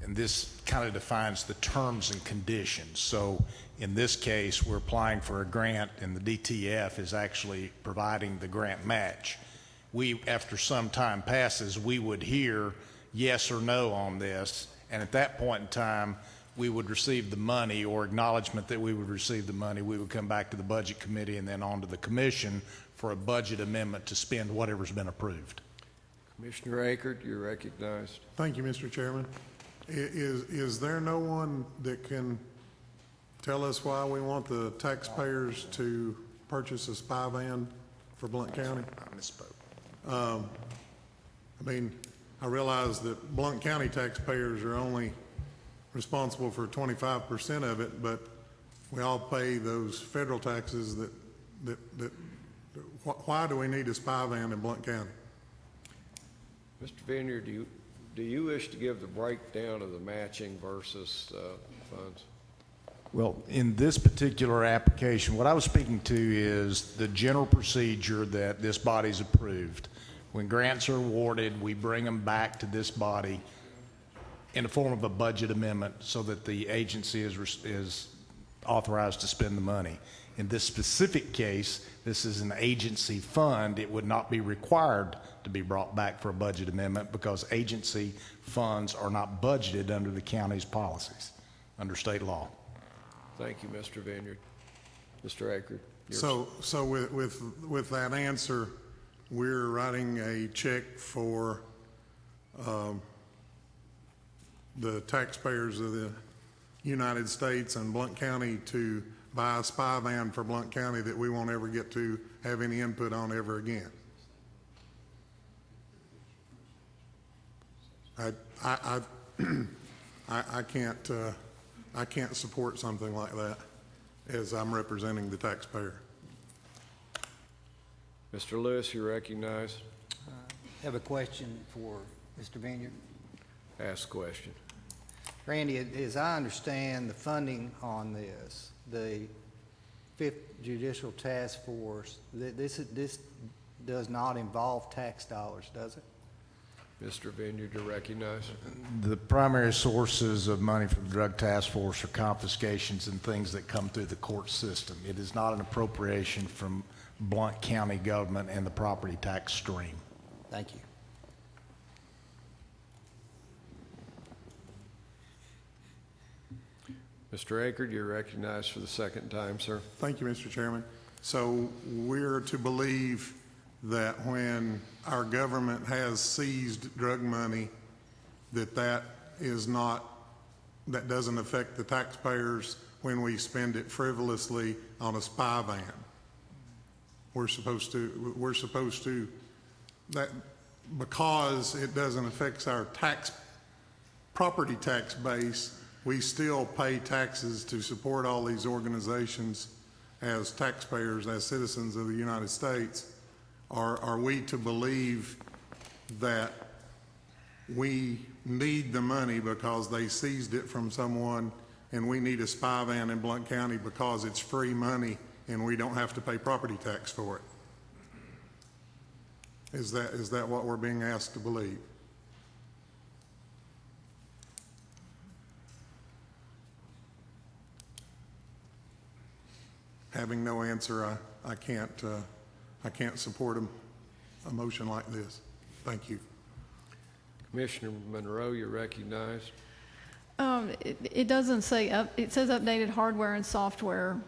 and this kind of defines the terms and conditions. So in this case, we're applying for a grant, and the DTF is actually providing the grant match. After some time passes, we would hear yes or no on this, and at that point in time, we would receive the money or acknowledgement that we would receive the money. We would come back to the Budget Committee and then on to the Commission for a budget amendment to spend whatever's been approved. Commissioner Akert, you're recognized. Thank you, Mr. Chairman. Is there no one that can tell us why we want the taxpayers to purchase a spy van for Blount County? I misspoke. I mean, I realize that Blount County taxpayers are only responsible for 25% of it, but we all pay those federal taxes why do we need a spy van in Blount County? Mr. Vineyard, do you wish to give the breakdown of the matching versus funds? Well, in this particular application, what I was speaking to is the general procedure that this body's approved. When grants are awarded, we bring them back to this body in the form of a budget amendment so that the agency is authorized to spend the money. In this specific case, this is an agency fund. It would not be required to be brought back for a budget amendment because agency funds are not budgeted under the county's policies, under state law. Thank you, Mr. Vineyard. Mr. Aker. So with that answer, we're writing a check for the taxpayers of the United States and Blount County to buy a spy van for Blount County that we won't ever get to have any input on ever again. I can't support something like that as I'm representing the taxpayer. Mr. Lewis, you recognize. Have a question for Mr. Vineyard. Ask question. Randy, as I understand the funding on this, the 5th Judicial Task Force, this does not involve tax dollars, does it? Mr. Vineyard, you recognize. The primary sources of money for the Drug Task Force are confiscations and things that come through the court system. It is not an appropriation from Blount County government and the property tax stream. Thank you. Mr. Aker, you're recognized for the second time, sir. Thank you, Mr. Chairman. So we're to believe that when our government has seized drug money, that doesn't affect the taxpayers when we spend it frivolously on a spy van. We're supposed to, that because it doesn't affect our property tax base, we still pay taxes to support all these organizations as taxpayers, as citizens of the United States. Are we to believe that we need the money because they seized it from someone and we need a spy van in Blount County because it's free money and we don't have to pay property tax for it? Is that what we're being asked to believe? Having no answer, I can't support a motion like this. Thank you. Commissioner Monroe, you're recognized. It doesn't say, it says updated hardware and software.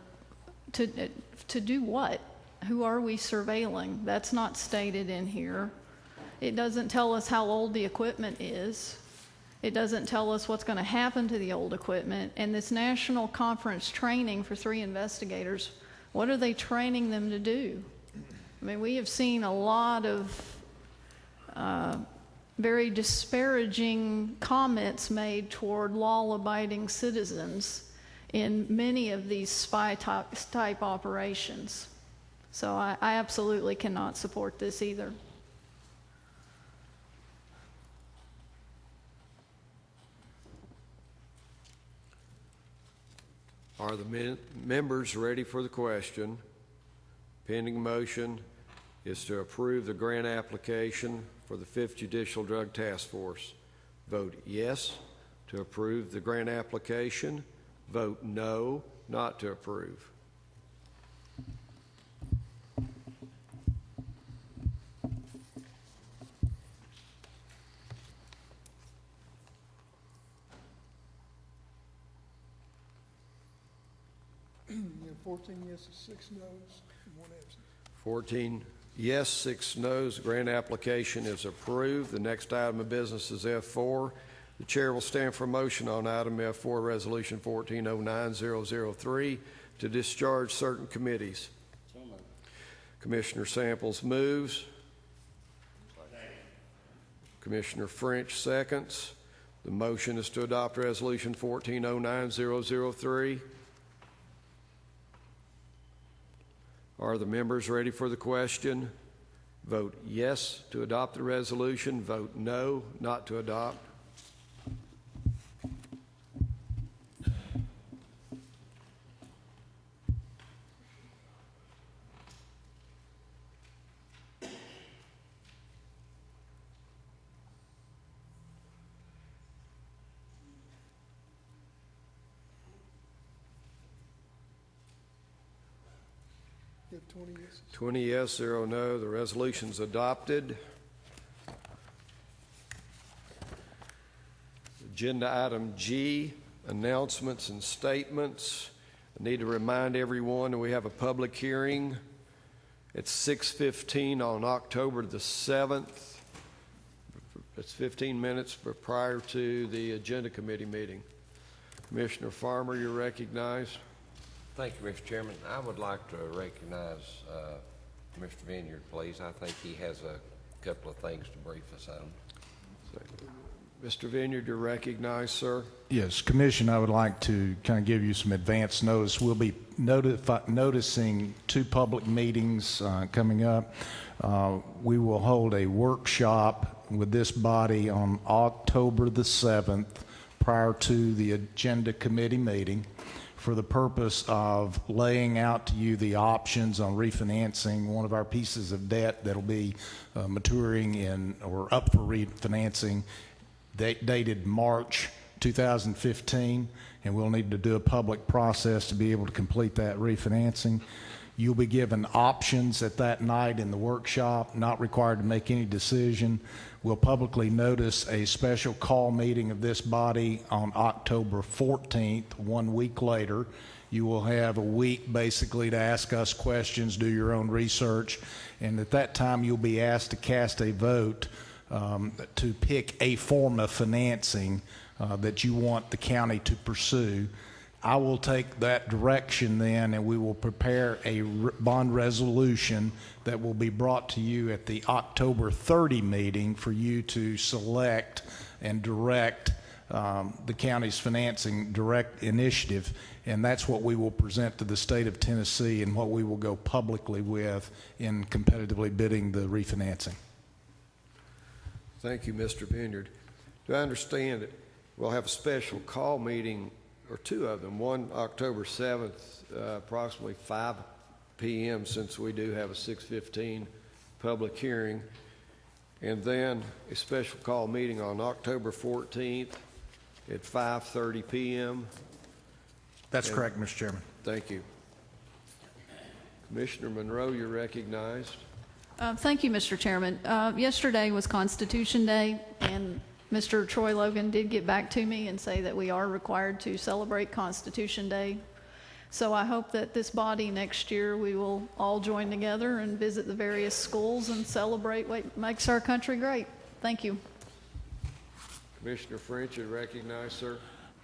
To do what? Who are we surveilling? That's not stated in here. It doesn't tell us how old the equipment is. It doesn't tell us what's going to happen to the old equipment. And this national conference training for 3 investigators, what are they training them to do? I mean, we have seen a lot of very disparaging comments made toward law-abiding citizens in many of these spy type operations. So I absolutely cannot support this either. Are the members ready for the question? Pending motion is to approve the grant application for the 5th Judicial Drug Task Force. Vote yes to approve the grant application. Vote no, not to approve. You have 14 yeses, 6 noes, and 1 absent. 14 yes, 6 noes. Grant application is approved. The next item of business is F4. The chair will stand for a motion on item F4, Resolution 1409-003, to discharge certain committees. So moved. Commissioner Samples moves. Commissioner French seconds. The motion is to adopt Resolution 1409-003. Are the members ready for the question? Vote yes to adopt the resolution. Vote no, not to adopt. 20 yes, 0 no. The resolution's adopted. Agenda item G, announcements and statements. I need to remind everyone that we have a public hearing at 6:15 on October the 7th. It's 15 minutes prior to the agenda committee meeting. Commissioner Farmer, you're recognized. Thank you, Mr. Chairman. I would like to recognize Mr. Vineyard, please. I think he has a couple of things to brief us on. Mr. Vineyard, you're recognized, sir. Yes, Commission, I would like to kind of give you some advance notice. We'll be noticing 2 public meetings coming up. We will hold a workshop with this body on October the 7th prior to the agenda committee meeting for the purpose of laying out to you the options on refinancing one of our pieces of debt that'll be maturing in or up for refinancing dated March 2015, and we'll need to do a public process to be able to complete that refinancing. You'll be given options at that night in the workshop, not required to make any decision. We'll publicly notice a special call meeting of this body on October 14th, 1 week later. You will have a week basically to ask us questions, do your own research, and at that time you'll be asked to cast a vote to pick a form of financing that you want the county to pursue. I will take that direction then, and we will prepare a bond resolution that will be brought to you at the October 30 meeting for you to select and direct the county's financing direct initiative, and that's what we will present to the state of Tennessee and what we will go publicly with in competitively bidding the refinancing. Thank you, Mr. Vineyard. Do I understand that we'll have a special call meeting, or 2 of them, one October 7th, approximately 5 p.m., since we do have a 6:15 public hearing, and then a special call meeting on October 14th at 5:30 p.m.? That's correct, Mr. Chairman. Thank you. Commissioner Monroe, you're recognized. Thank you, Mr. Chairman. Yesterday was Constitution Day, and Mr. Troy Logan did get back to me and say that we are required to celebrate Constitution Day. So I hope that this body next year, we will all join together and visit the various schools and celebrate what makes our country great. Thank you. Commissioner French, you're recognized, sir.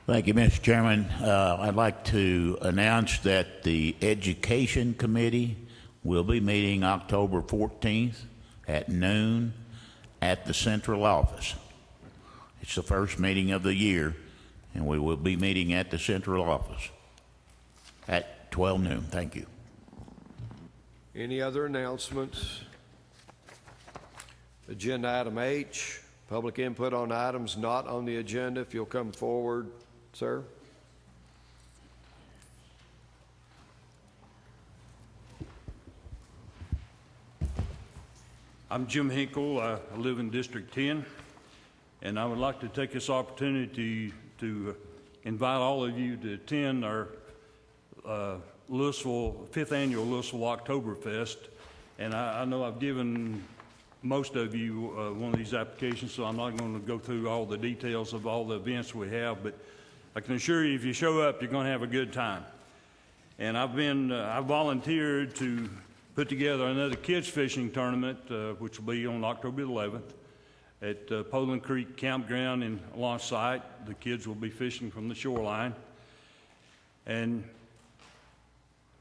Thank you, Mr. Chairman. I'd like to announce that the Education Committee will be meeting October 14th at noon at the central office. It's the first meeting of the year, and we will be meeting at the central office at 12 noon. Thank you. Any other announcements? Agenda item H, public input on items not on the agenda. If you'll come forward, sir. I'm Jim Hinkle. I live in District 10, and I would like to take this opportunity to invite all of you to attend our Louisville, 5th Annual Louisville Oktoberfest. And I know I've given most of you one of these applications, so I'm not going to go through all the details of all the events we have, but I can assure you if you show up, you're going to have a good time. And I volunteered to put together another kids fishing tournament, which will be on October 11th at Poland Creek Campground and launch site. The kids will be fishing from the shoreline. And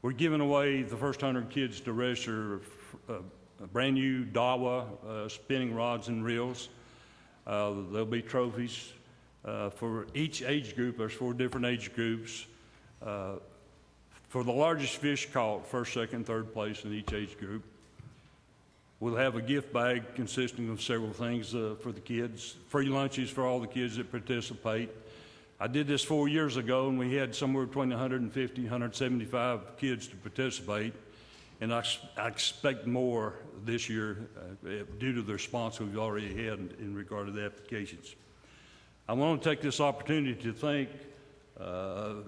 we're giving away the first 100 kids to register a brand new Dawa spinning rods and reels. There'll be trophies for each age group. There's 4 different age groups. For the largest fish caught, first, second, third place in each age group. We'll have a gift bag consisting of several things for the kids, free lunches for all the kids that participate. I did this 4 years ago, and we had somewhere between 150, 175 kids to participate, and I expect more this year due to the response we've already had in regard to the applications. I want to take this opportunity to thank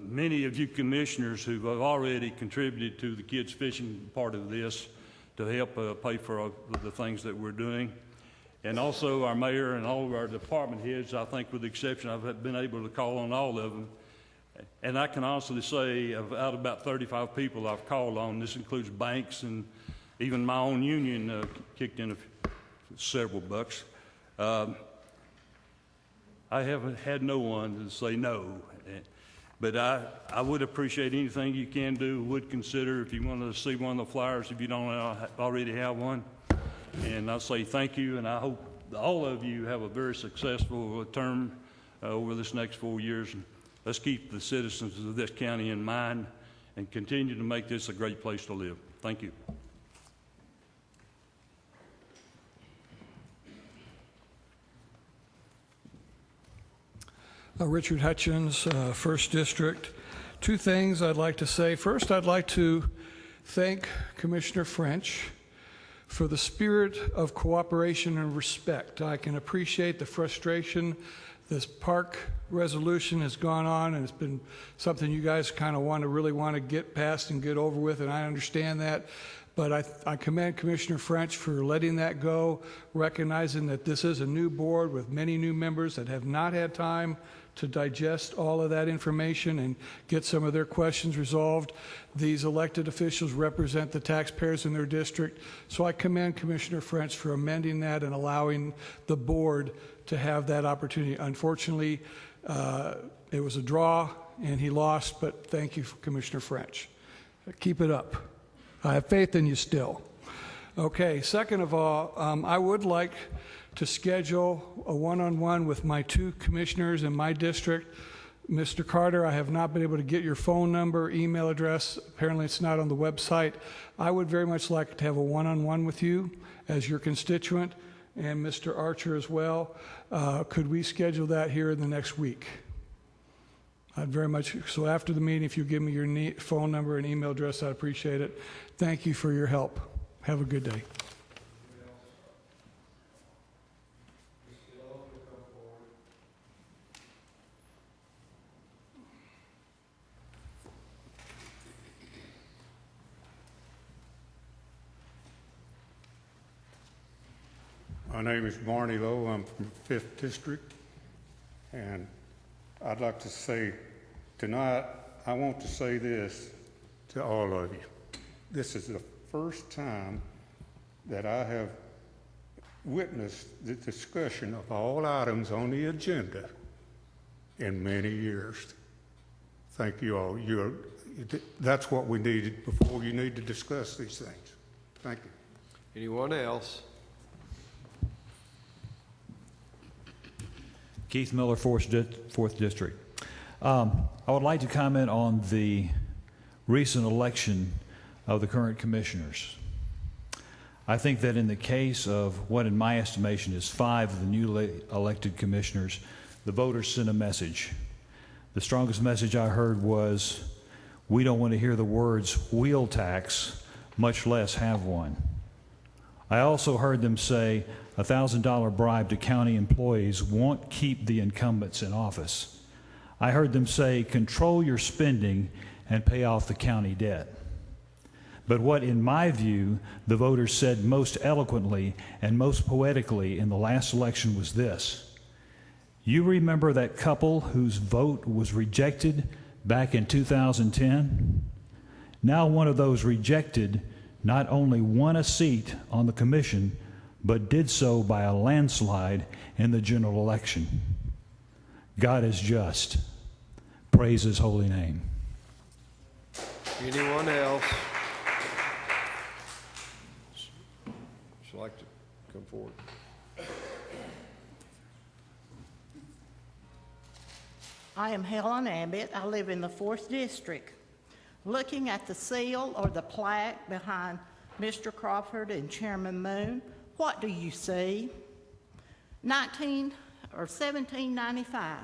many of you commissioners who have already contributed to the kids fishing part of this to help pay for the things that we're doing. And also our mayor and all of our department heads, I think with the exception, I've been able to call on all of them. And I can honestly say out of about 35 people I've called on, this includes banks and even my own union kicked in several bucks. I haven't had no one to say no. But I would appreciate anything you can do, would consider if you want to see one of the flyers if you don't already have one. And I say thank you, and I hope all of you have a very successful term over this next 4 years. And let's keep the citizens of this county in mind and continue to make this a great place to live. Thank you. Richard Hutchins, 1st District. Two things I'd like to say. First, I'd like to thank Commissioner French for the spirit of cooperation and respect. I can appreciate the frustration this park resolution has gone on, and it's been something you guys kind of really want to get past and get over with, and I understand that. But I commend Commissioner French for letting that go, recognizing that this is a new board with many new members that have not had time to digest all of that information and get some of their questions resolved. These elected officials represent the taxpayers in their district, so I commend Commissioner French for amending that and allowing the board to have that opportunity. Unfortunately, it was a draw and he lost, but thank you, Commissioner French. Keep it up. I have faith in you still. Okay, second of all, I would like to schedule a one-on-one with my 2 commissioners in my district. Mr. Carter, I have not been able to get your phone number, email address. Apparently it's not on the website. I would very much like to have a one-on-one with you as your constituent, and Mr. Archer as well. Could we schedule that here in the next week? I'd very much, so after the meeting, if you give me your phone number and email address, I'd appreciate it. Thank you for your help. Have a good day. My name is Barney Lowe. I'm from 5th District, and I'd like to say tonight, I want to say this to all of you. This is the first time that I have witnessed the discussion of all items on the agenda in many years. Thank you all. That's what we needed before you need to discuss these things. Thank you. Anyone else? Keith Miller, 4th District. I would like to comment on the recent election of the current commissioners. I think that in the case of what in my estimation is 5 of the newly elected commissioners, the voters sent a message. The strongest message I heard was, we don't want to hear the words wheel tax, much less have one. I also heard them say a $1,000 bribe to county employees won't keep the incumbents in office. I heard them say, control your spending and pay off the county debt. But what, in my view, the voters said most eloquently and most poetically in the last election was this: you remember that couple whose vote was rejected back in 2010? Now one of those rejected not only won a seat on the commission, but did so by a landslide in the general election. God is just. Praise his holy name. Anyone else? Would you like to come forward? I am Helen Abbott. I live in the 4th District. Looking at the seal or the plaque behind Mr. Crawford and Chairman Moon, what do you see? 1795.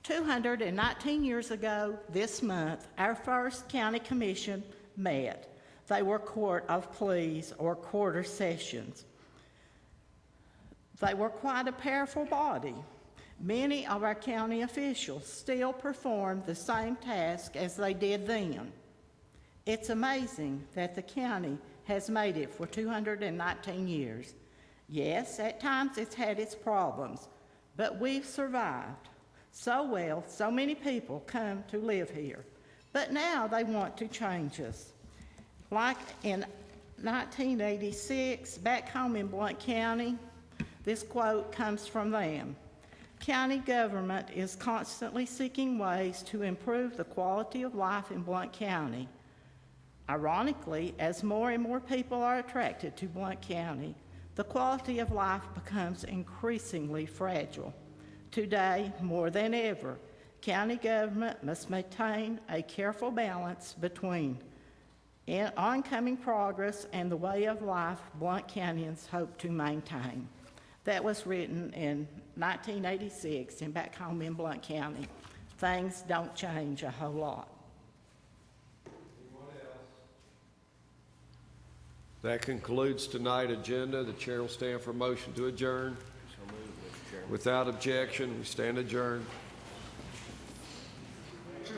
219 years ago this month, our first county commission met. They were court of pleas or quarter sessions. They were quite a powerful body. Many of our county officials still perform the same task as they did then. It's amazing that the county has made it for 219 years. Yes, at times it's had its problems, but we've survived. So well, so many people come to live here. But now they want to change us. Like in 1986, back home in Blount County, this quote comes from them. County government is constantly seeking ways to improve the quality of life in Blount County. Ironically, as more and more people are attracted to Blount County, the quality of life becomes increasingly fragile. Today, more than ever, county government must maintain a careful balance between oncoming progress and the way of life Blount Countyans hope to maintain. That was written in 1986 and back home in Blount County. Things don't change a whole lot. That concludes tonight's agenda. The chair will stand for a motion to adjourn. Without objection, we stand adjourned.